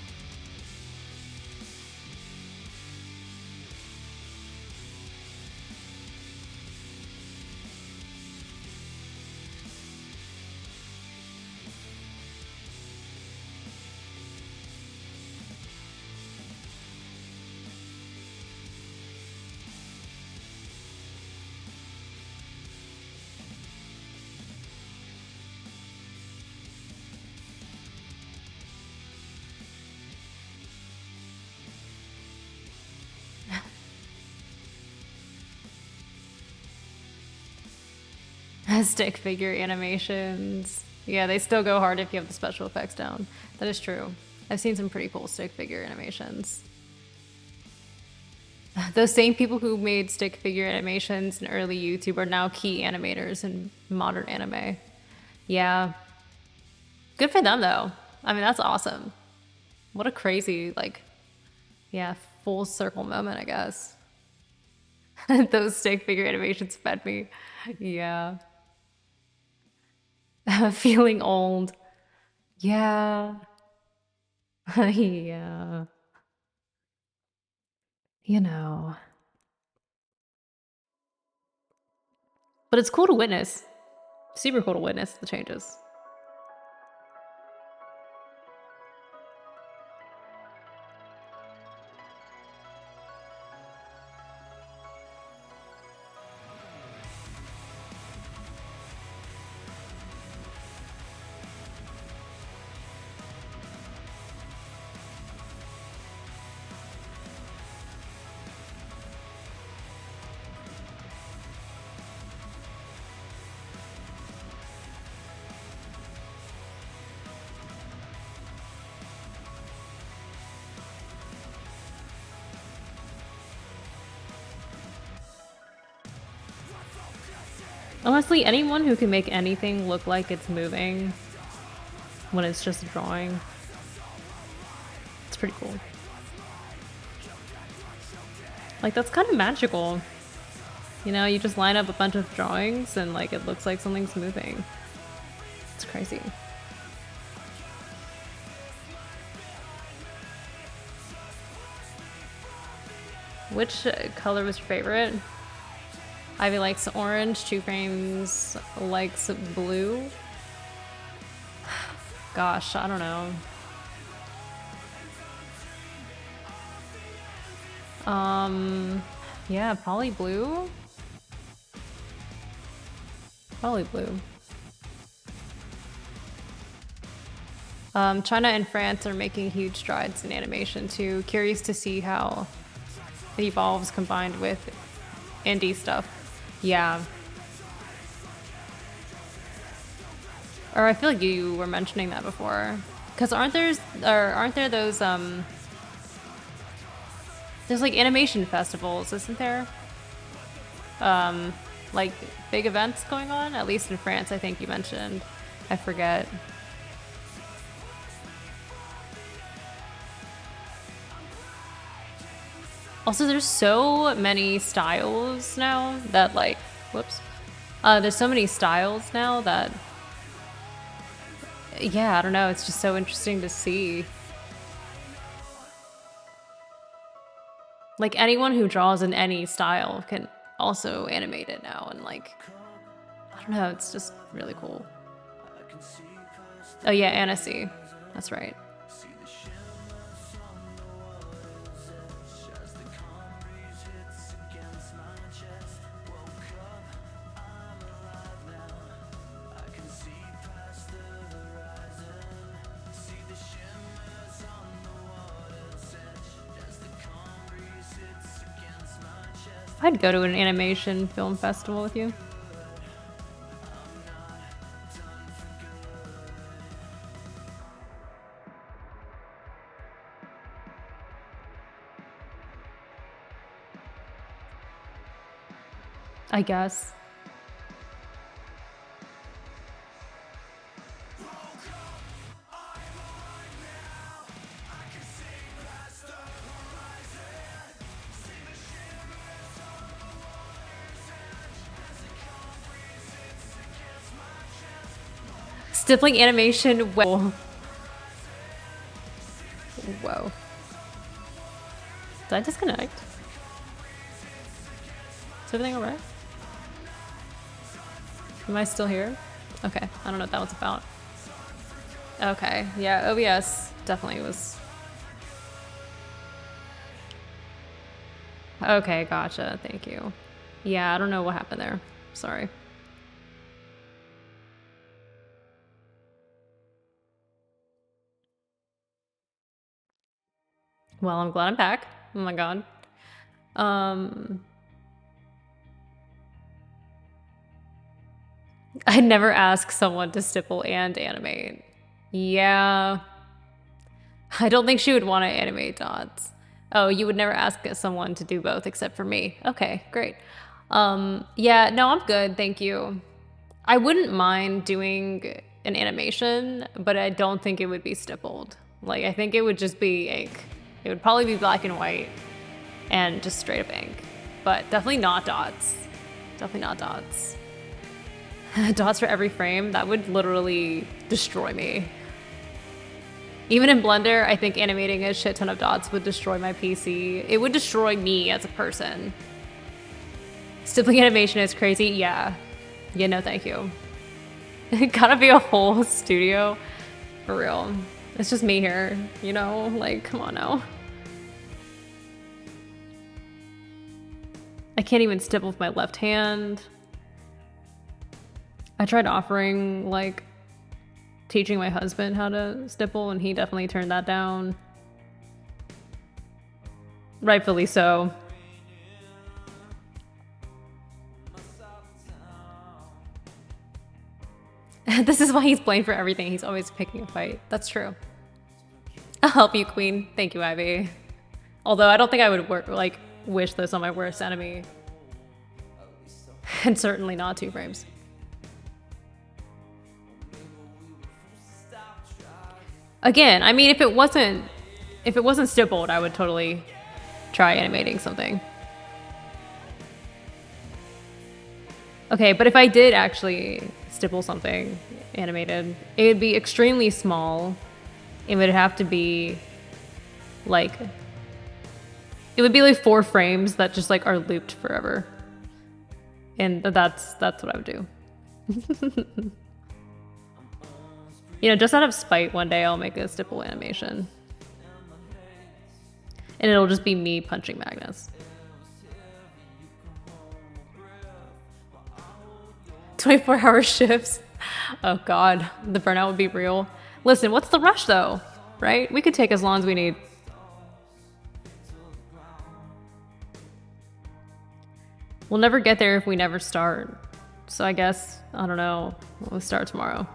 Stick figure animations. Yeah, they still go hard if you have the special effects down. That is true. I've seen some pretty cool stick figure animations. Those same people who made stick figure animations in early YouTube are now key animators in modern anime. Yeah. Good for them, though. I mean, that's awesome. What a crazy, like, yeah, full circle moment, I guess. Those stick figure animations fed me. Yeah. Feeling old. Yeah. Yeah. You know. But it's cool to witness. Super cool to witness the changes. Honestly, anyone who can make anything look like it's moving when it's just a drawing, it's pretty cool. Like, that's kind of magical. You know, you just line up a bunch of drawings and, like, it looks like something's moving. It's crazy. Which color was your favorite? Ivy likes orange, Two Frames likes blue. Gosh, I don't know. Yeah, probably blue. Probably blue. China and France are making huge strides in animation too. Curious to see how it evolves combined with indie stuff. Yeah. Or I feel like you were mentioning that before. Cause aren't there those there's like animation festivals, isn't there? Like big events going on, at least in France, I think you mentioned. I forget. Also, there's so many styles now that, like, whoops. There's so many styles now that yeah, I don't know. It's just so interesting to see. Like anyone who draws in any style can also animate it now, and like, I don't know, it's just really cool. Oh yeah, Annecy. That's right. I'd go to an animation film festival with you. I guess. Stippling animation. Whoa. Whoa. Did I disconnect? Is everything alright? Am I still here? Okay, I don't know what that was about. Okay, yeah, OBS definitely was. Okay, gotcha, thank you. Yeah, I don't know what happened there. Sorry. Well, I'm glad I'm back. Oh my god. I'd never ask someone to stipple and animate. Yeah. I don't think she would want to animate dots. Oh, you would never ask someone to do both except for me. Okay, great. Yeah, no, I'm good, thank you. I wouldn't mind doing an animation, but I don't think it would be stippled. Like, I think it would just be ink. It would probably be black and white and just straight up ink. But definitely not dots. Definitely not dots. Dots for every frame, that would literally destroy me. Even in Blender, I think animating a shit ton of dots would destroy my PC. It would destroy me as a person. Stippling animation is crazy, yeah. Yeah, no thank you. It gotta be a whole studio. For real. It's just me here, you know? Like, come on now. I can't even stipple with my left hand. I tried offering, like, teaching my husband how to stipple, and he definitely turned that down. Rightfully so. This is why he's blamed for everything. He's always picking a fight. That's true. I'll help you, Queen. Thank you, Ivy. Although I don't think I would wish this on my worst enemy. And certainly not 2 frames. Again, I mean, if it wasn't stippled, I would totally try animating something. Okay, but if I did actually stipple something animated, it would be extremely small. It would have to be like, it would be like 4 frames that just like are looped forever. And that's what I would do. You know, just out of spite, one day I'll make a stipple animation. And it'll just be me punching Magnus. 24-hour shifts. Oh god, the burnout would be real. Listen, what's the rush though, right? We could take as long as we need. We'll never get there if we never start. So I guess, I don't know, we'll start tomorrow.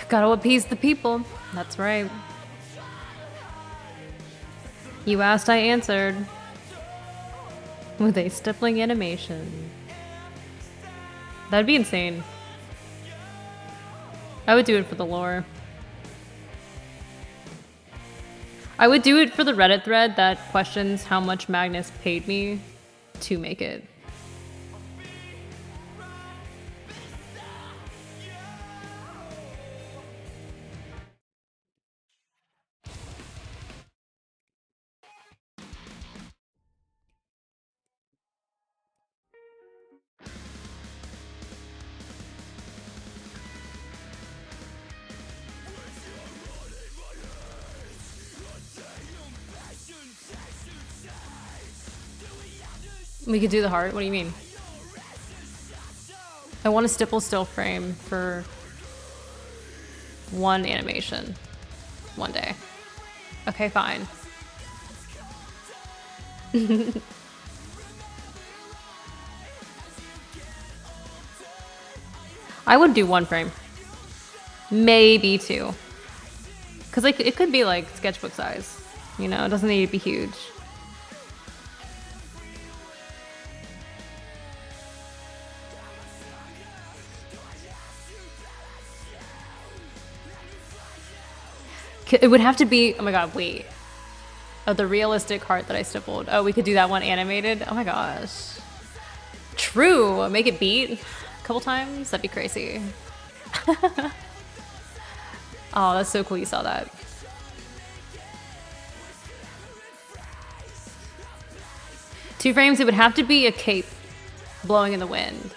Gotta appease the people. That's right. You asked, I answered. With a stippling animation. That'd be insane. I would do it for the lore. I would do it for the Reddit thread that questions how much Magnus paid me to make it. We could do the heart? What do you mean? I want a stipple still frame for one animation. One day. Okay, fine. I would do one frame. Maybe two. Because like, it could be like sketchbook size. You know, it doesn't need to be huge. It would have to be, oh my god, wait. Oh, the realistic heart that I stippled. Oh, we could do that one animated? Oh my gosh. True, make it beat a couple times? That'd be crazy. Oh, that's so cool you saw that. Two frames, it would have to be a cape blowing in the wind.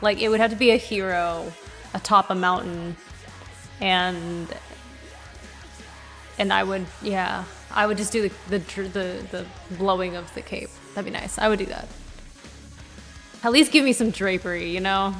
Like, it would have to be a hero atop a mountain and I would, yeah, I would just do the blowing of the cape. That'd be nice. I would do that. At least give me some drapery, you know?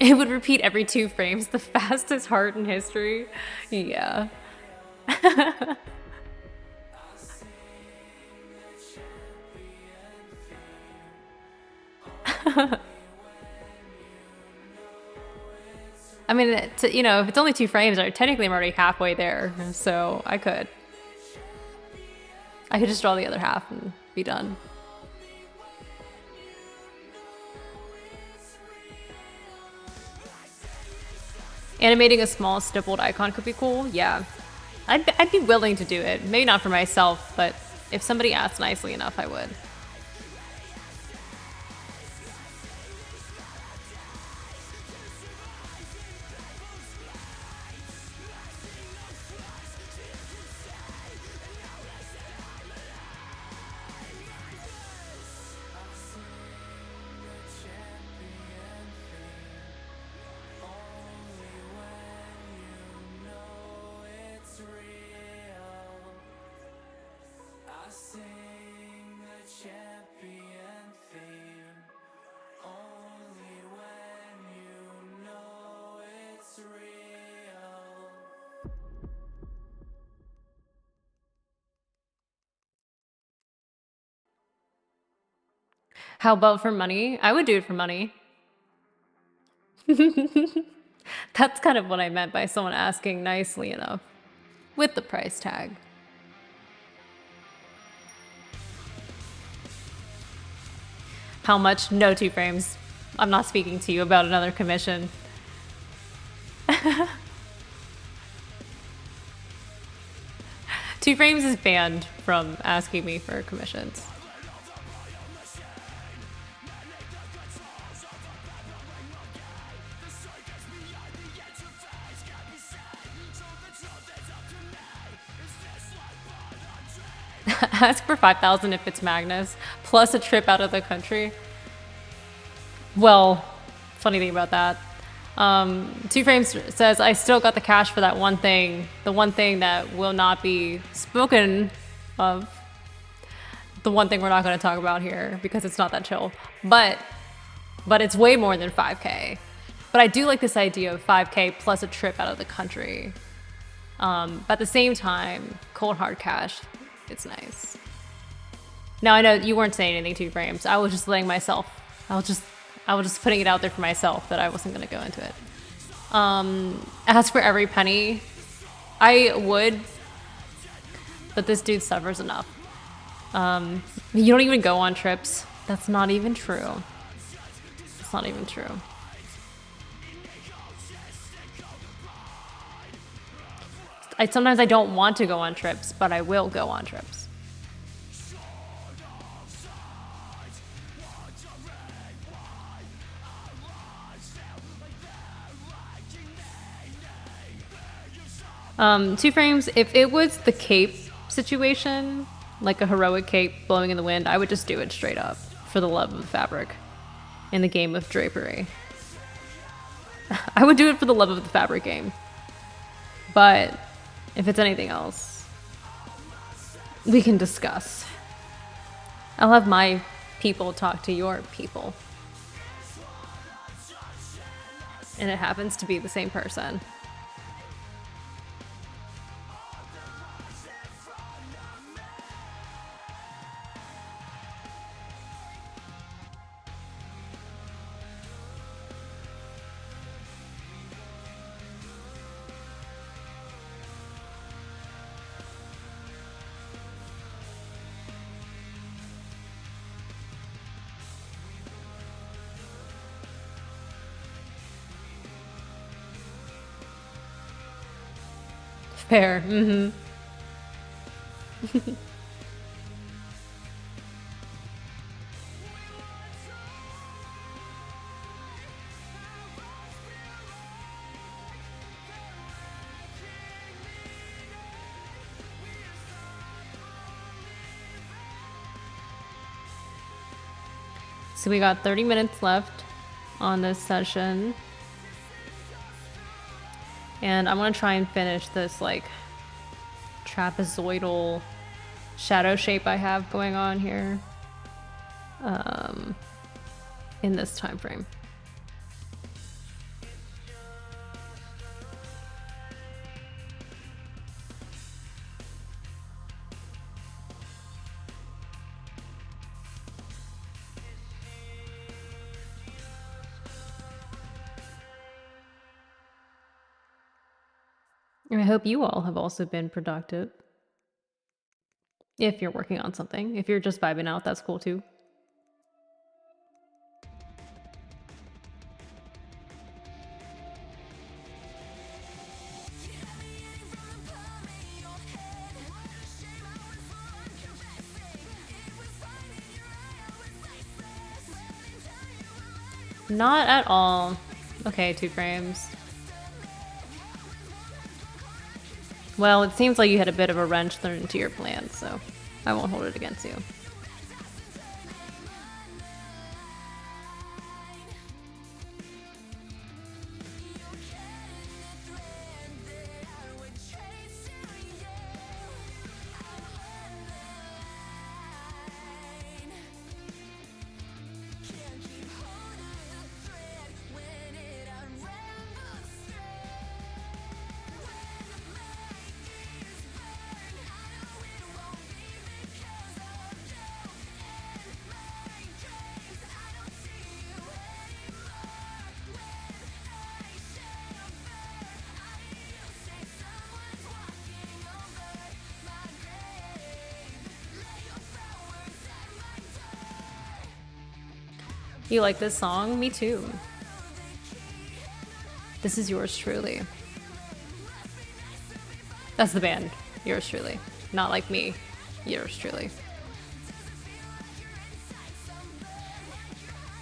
It would repeat every 2 frames, the fastest heart in history. Yeah. I mean, you know, if it's only 2 frames, technically I'm already halfway there, so I could just draw the other half and be done. Animating a small stippled icon could be cool, yeah. I'd be willing to do it. Maybe not for myself, but if somebody asked nicely enough, I would. How about for money? I would do it for money. That's kind of what I meant by someone asking nicely enough. With the price tag. How much? No 2 frames. I'm not speaking to you about another commission. 2 frames is banned from asking me for commissions. Ask for 5,000 if it's Magnus, plus a trip out of the country. Well, funny thing about that, Two Frames says, I still got the cash for that one thing. The one thing that will not be spoken of. The one thing we're not going to talk about here because it's not that chill. But it's way more than 5K. But I do like this idea of 5K plus a trip out of the country. But at the same time, cold hard cash, it's nice. Now I know you weren't saying anything, Two Frames. I was just letting myself. I was just putting it out there for myself that I wasn't going to go into it. As for every penny, I would, but this dude suffers enough. You don't even go on trips. That's not even true. It's not even true. Sometimes I don't want to go on trips, but I will go on trips. Two Frames, if it was the cape situation, like a heroic cape blowing in the wind, I would just do it straight up for the love of the fabric in the game of drapery. I would do it for the love of the fabric game. But if it's anything else, we can discuss. I'll have my people talk to your people. And it happens to be the same person. Fair. Mm-hmm. So we got 30 minutes left on this session. And I'm gonna try and finish this like trapezoidal shadow shape I have going on here in this time frame. And I hope you all have also been productive. If you're working on something. If you're just vibing out, that's cool too. Not at all. Okay, Two Frames. Well, it seems like you had a bit of a wrench thrown into your plans, so I won't hold it against you. You like this song? Me too. This is yours truly. That's the band. Yours truly. Not like me. Yours truly.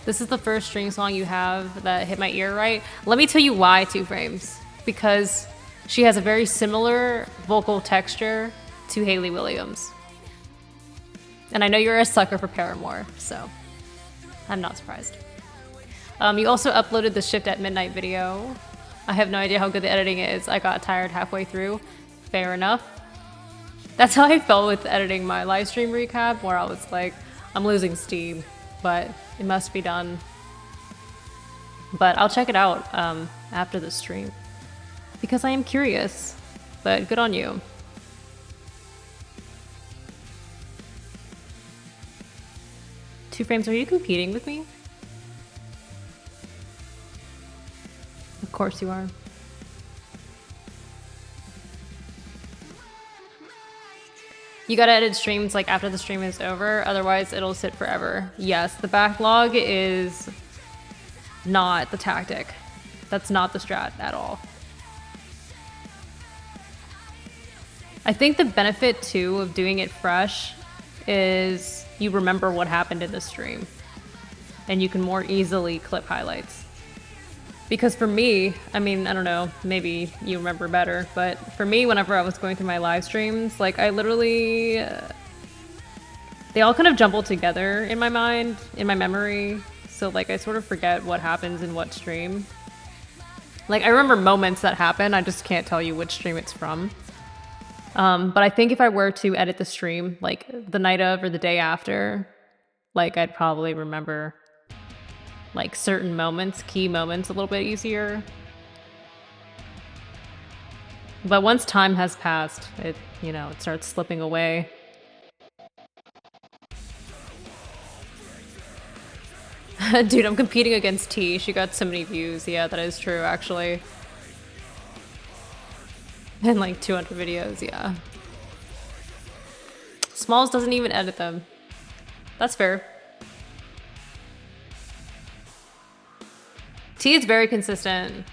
This is the first string song you have that hit my ear right. Let me tell you why, Two Frames. Because she has a very similar vocal texture to Hayley Williams. And I know you're a sucker for Paramore, so I'm not surprised. You also uploaded the Shift at Midnight video. I have no idea how good the editing is. I got tired halfway through. Fair enough. That's how I felt with editing my live stream recap, where I was like, I'm losing steam, but it must be done. But I'll check it out after the stream because I am curious, but good on you. Two Frames, are you competing with me? Of course you are. You gotta edit streams like after the stream is over, otherwise it'll sit forever. Yes, the backlog is not the tactic. That's not the strat at all. I think the benefit too of doing it fresh is you remember what happened in the stream and you can more easily clip highlights. Because for me, I mean, I don't know, maybe you remember better, but for me, whenever I was going through my live streams, like I literally, they all kind of jumble together in my mind, in my memory. So like I sort of forget what happens in what stream. Like I remember moments that happen, I just can't tell you which stream it's from. But I think if I were to edit the stream, like the night of or the day after, like I'd probably remember like certain moments, key moments a little bit easier. But once time has passed, it, you know, it starts slipping away. Dude, I'm competing against T. She got so many views. Yeah, that is true, actually. And like 200 videos, yeah. Smalls doesn't even edit them. That's fair. T is very consistent.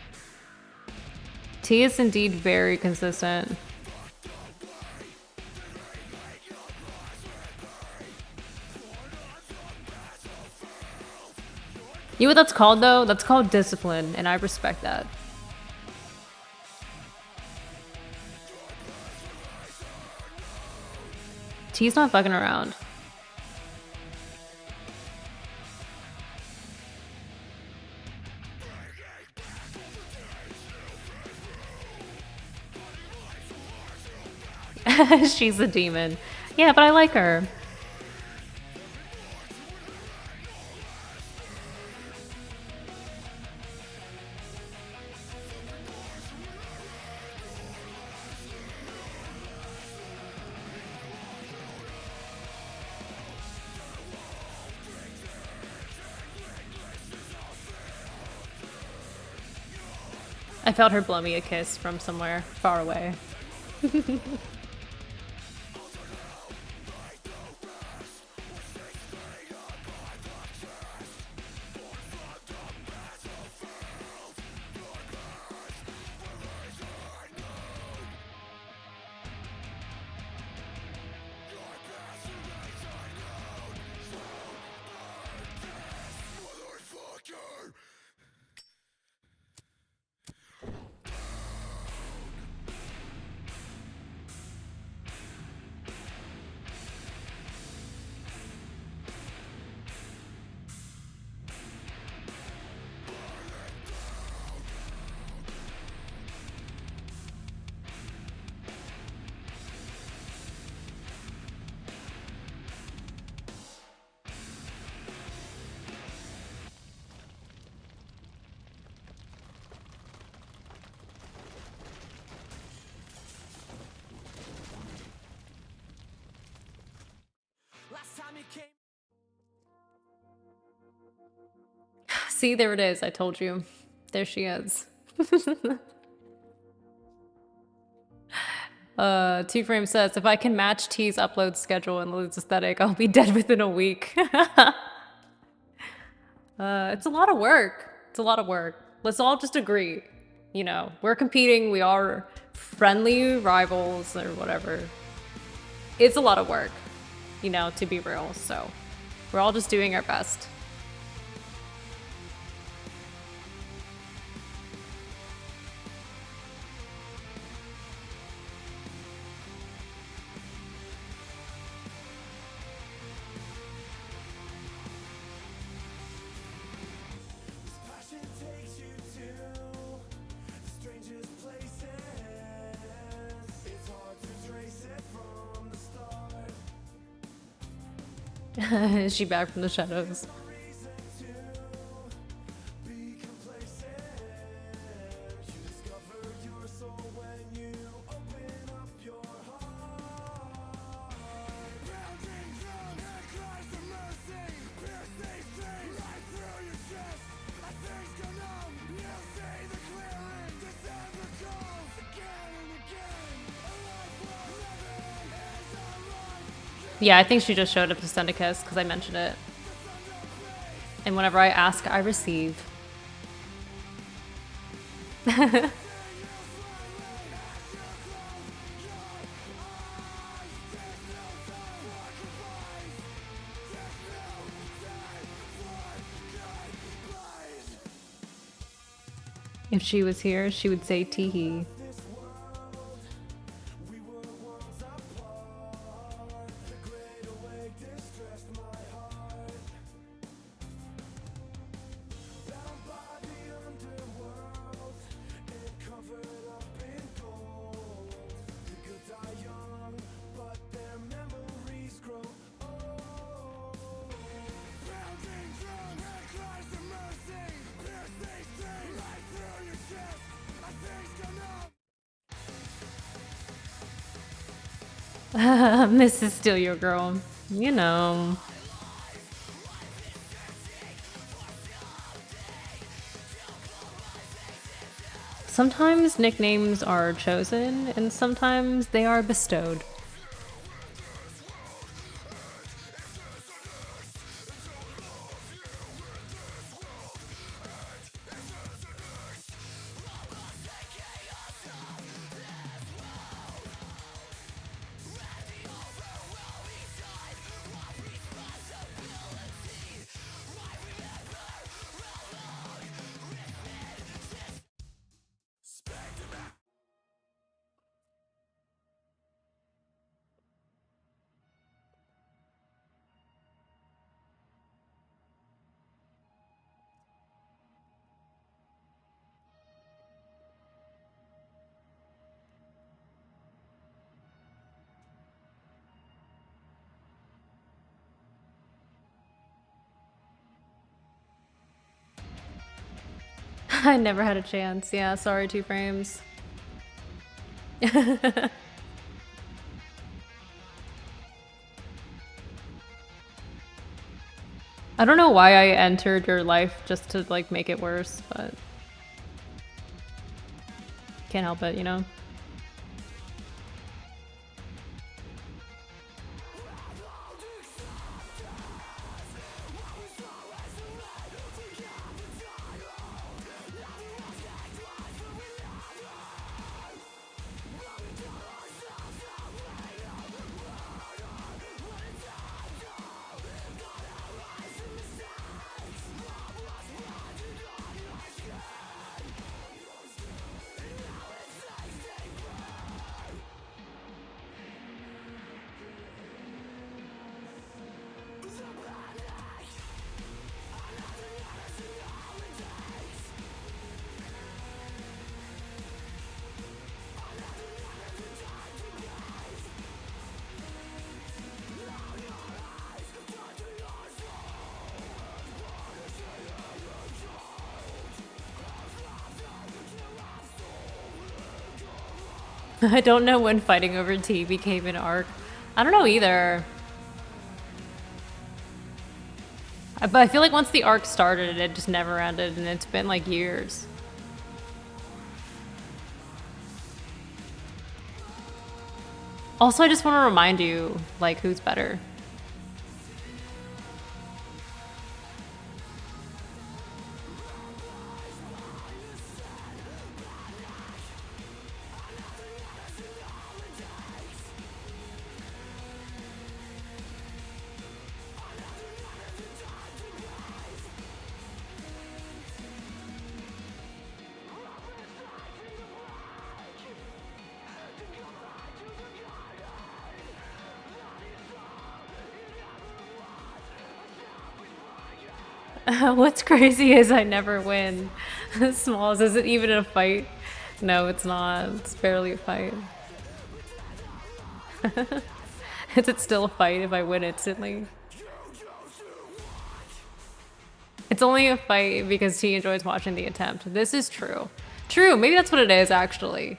T is indeed very consistent. You know what that's called though? That's called discipline, and I respect that. T's not fucking around. She's a demon. Yeah, but I like her. I felt her blow me a kiss from somewhere far away. See, there it is. I told you. There she is. Two Frame says, if I can match T's upload schedule and Lulu's aesthetic, I'll be dead within a week. It's a lot of work. It's a lot of work. Let's all just agree. You know, we're competing. We are friendly rivals or whatever. It's a lot of work, you know, to be real. So we're all just doing our best. Is she back from the shadows? Yeah, I think she just showed up to send a kiss because I mentioned it. And whenever I ask, I receive. If she was here, she would say teehee. Mrs. Still Your Girl. You know. Sometimes nicknames are chosen, and sometimes they are bestowed. I never had a chance. Yeah, sorry, 2 frames. I don't know why I entered your life just to like make it worse, but can't help it, you know? I don't know when fighting over tea became an arc. I don't know either. But I feel like once the arc started, it just never ended, and it's been like years. Also, I just want to remind you, like, who's better. What's crazy is I never win. Smalls, is it even a fight? No, it's not. It's barely a fight. Is it still a fight if I win instantly? It's only a fight because T enjoys watching the attempt. This is true. True, maybe that's what it is, actually.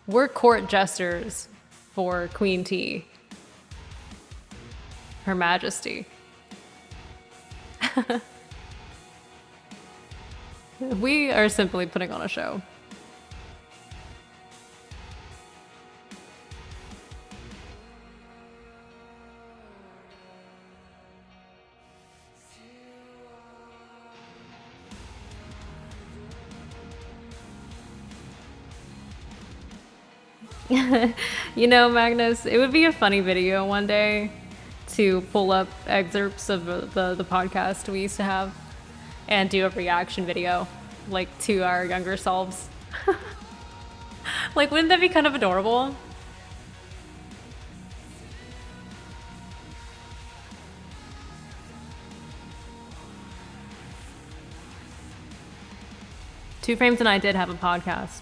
We're court jesters for Queen T. Her Majesty. We are simply putting on a show. You know, Magnus, it would be a funny video one day to pull up excerpts of the podcast we used to have and do a reaction video, like, to our younger selves. Like, wouldn't that be kind of adorable? Two Frames and I did have a podcast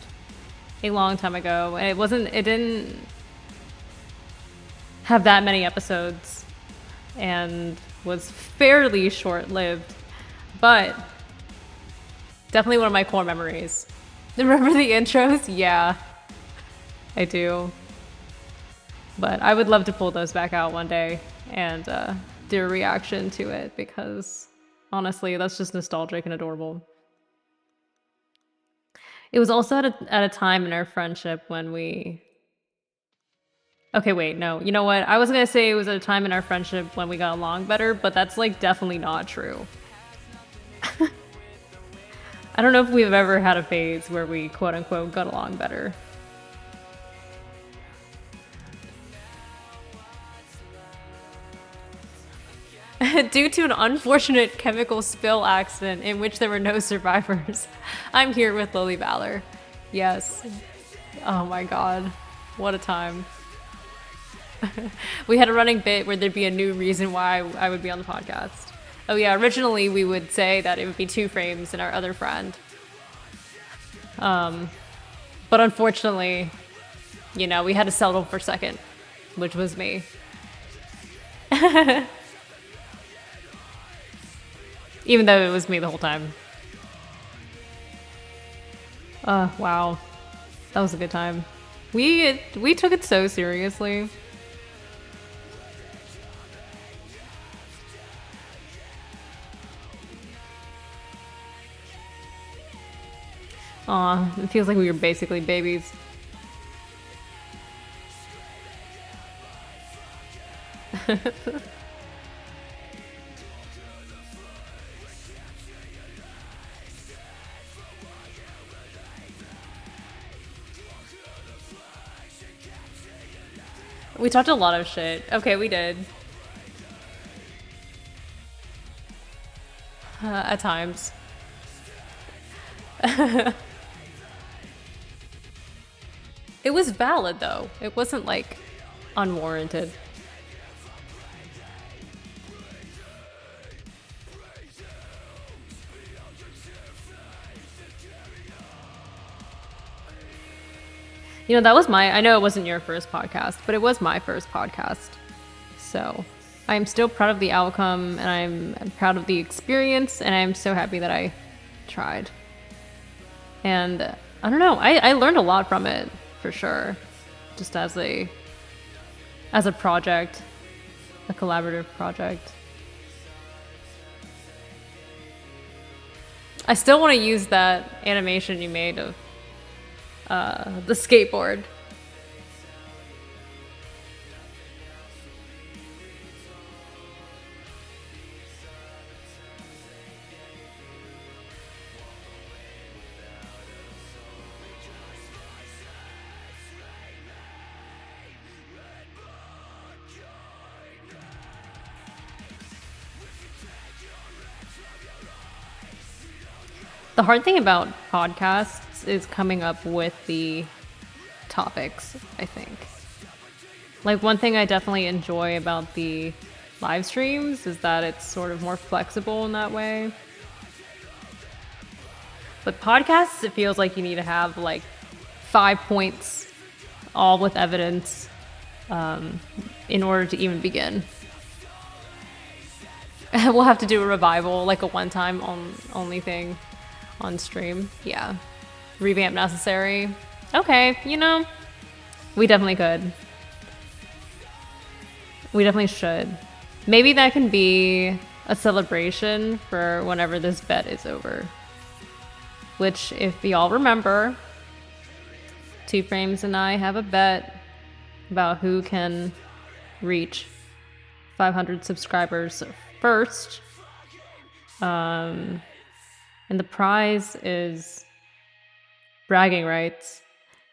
a long time ago, and it didn't have that many episodes and was fairly short-lived, but definitely one of my core memories. Remember the intros? Yeah, I do. But I would love to pull those back out one day and do a reaction to it, because honestly, that's just nostalgic and adorable. It was also at a time in our friendship when we... Okay, wait, no. You know what? I was gonna say it was at a time in our friendship when we got along better, but that's, like, definitely not true. I don't know if we've ever had a phase where we, quote-unquote, got along better. Due to an unfortunate chemical spill accident in which there were no survivors, I'm here with Lily Valour. Yes. Oh my god. What a time. We had a running bit where there'd be a new reason why I would be on the podcast. Oh yeah, originally we would say that it would be Two Frames and our other friend. But unfortunately, you know, we had to settle for second, which was me. Even though it was me the whole time. Wow. That was a good time. We took it so seriously. Aw, it feels like we were basically babies. We talked a lot of shit. Okay, we did. At times. It was valid, though. It wasn't, like, unwarranted. You know, that was I know it wasn't your first podcast, but it was my first podcast. So I'm still proud of the outcome, and I'm proud of the experience, and I'm so happy that I tried. And I don't know, I learned a lot from it, for sure. Just as a project, a collaborative project. I still want to use that animation you made of the skateboard. The hard thing about podcasts is coming up with the topics, I think. Like, one thing I definitely enjoy about the live streams is that it's sort of more flexible in that way. But podcasts, it feels like you need to have like 5 points, all with evidence, in order to even begin. We'll have to do a revival, like a one-time only thing on stream. Yeah. Revamp necessary. Okay, you know, we definitely could. We definitely should. Maybe that can be a celebration for whenever this bet is over. Which, if y'all remember, Two Frames and I have a bet about who can reach 500 subscribers first. And the prize is bragging rights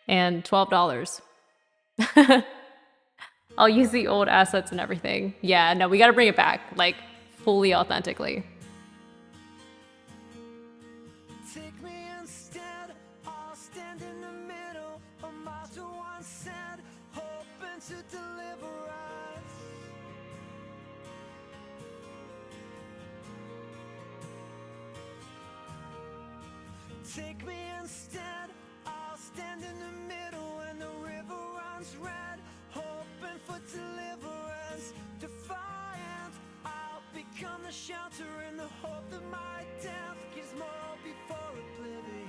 and $12. I'll use the old assets and everything. Yeah, no, we gotta bring it back, like, fully authentically. Take me instead, I'll stand in the middle, a mile to one side, hoping to deliver us. Take me instead, I'll stand in the middle when the river runs red, hoping for deliverance, defiant. I'll become the shelter in the hope that my death gives more before oblivion.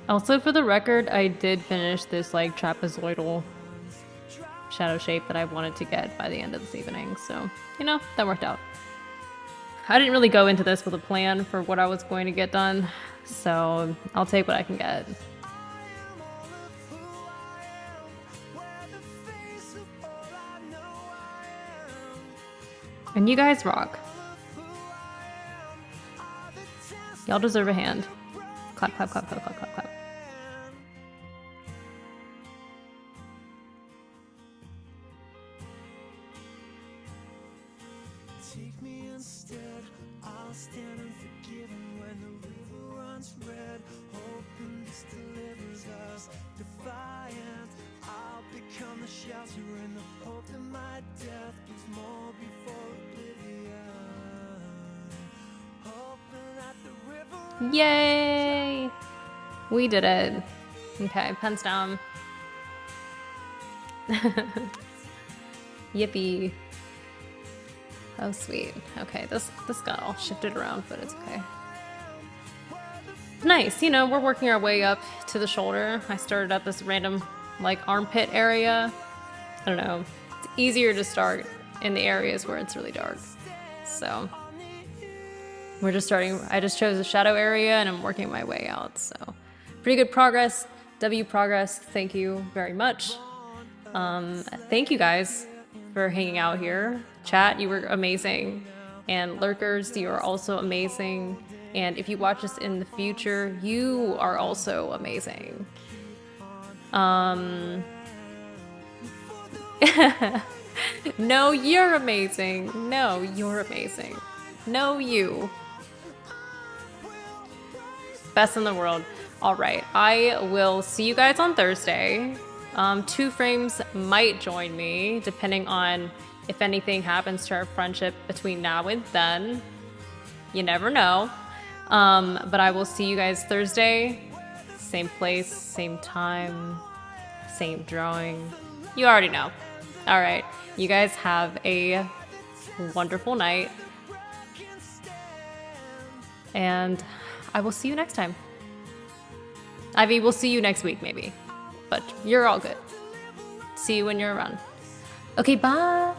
Also, for the record, I did finish this, like, trapezoidal shadow shape that I wanted to get by the end of this evening, so, you know, that worked out. I didn't really go into this with a plan for what I was going to get done, so I'll take what I can get. And you guys rock. Y'all deserve a hand. Clap, clap, clap, clap, clap, clap, clap. Take me instead, I'll stand unforgiven when the river runs red, hoping this delivers us, defiant. I'll become the shelter in the hope that my death gives more before oblivion. Hoping that the river Yay! We did it. Okay, pens down. Yippee. Oh, sweet. Okay, this got all shifted around, but it's okay. Nice, you know, we're working our way up to the shoulder. I started at this random, like, armpit area. I don't know. It's easier to start in the areas where it's really dark. So, we're just starting. I just chose a shadow area, and I'm working my way out, so. Pretty good progress. W progress, thank you very much. Thank you guys for hanging out here. Chat, you were amazing. And lurkers, you are also amazing. And if you watch us in the future, you are also amazing. No, you're amazing. No, you're amazing. No, you. Best in the world. All right, I will see you guys on Thursday. Two Frames might join me, depending on if anything happens to our friendship between now and then. You never know. But I will see you guys Thursday. Same place, same time, same drawing. You already know. All right, you guys have a wonderful night. And I will see you next time. Ivy, we'll see you next week, maybe. But you're all good. See you when you're around. Okay, bye.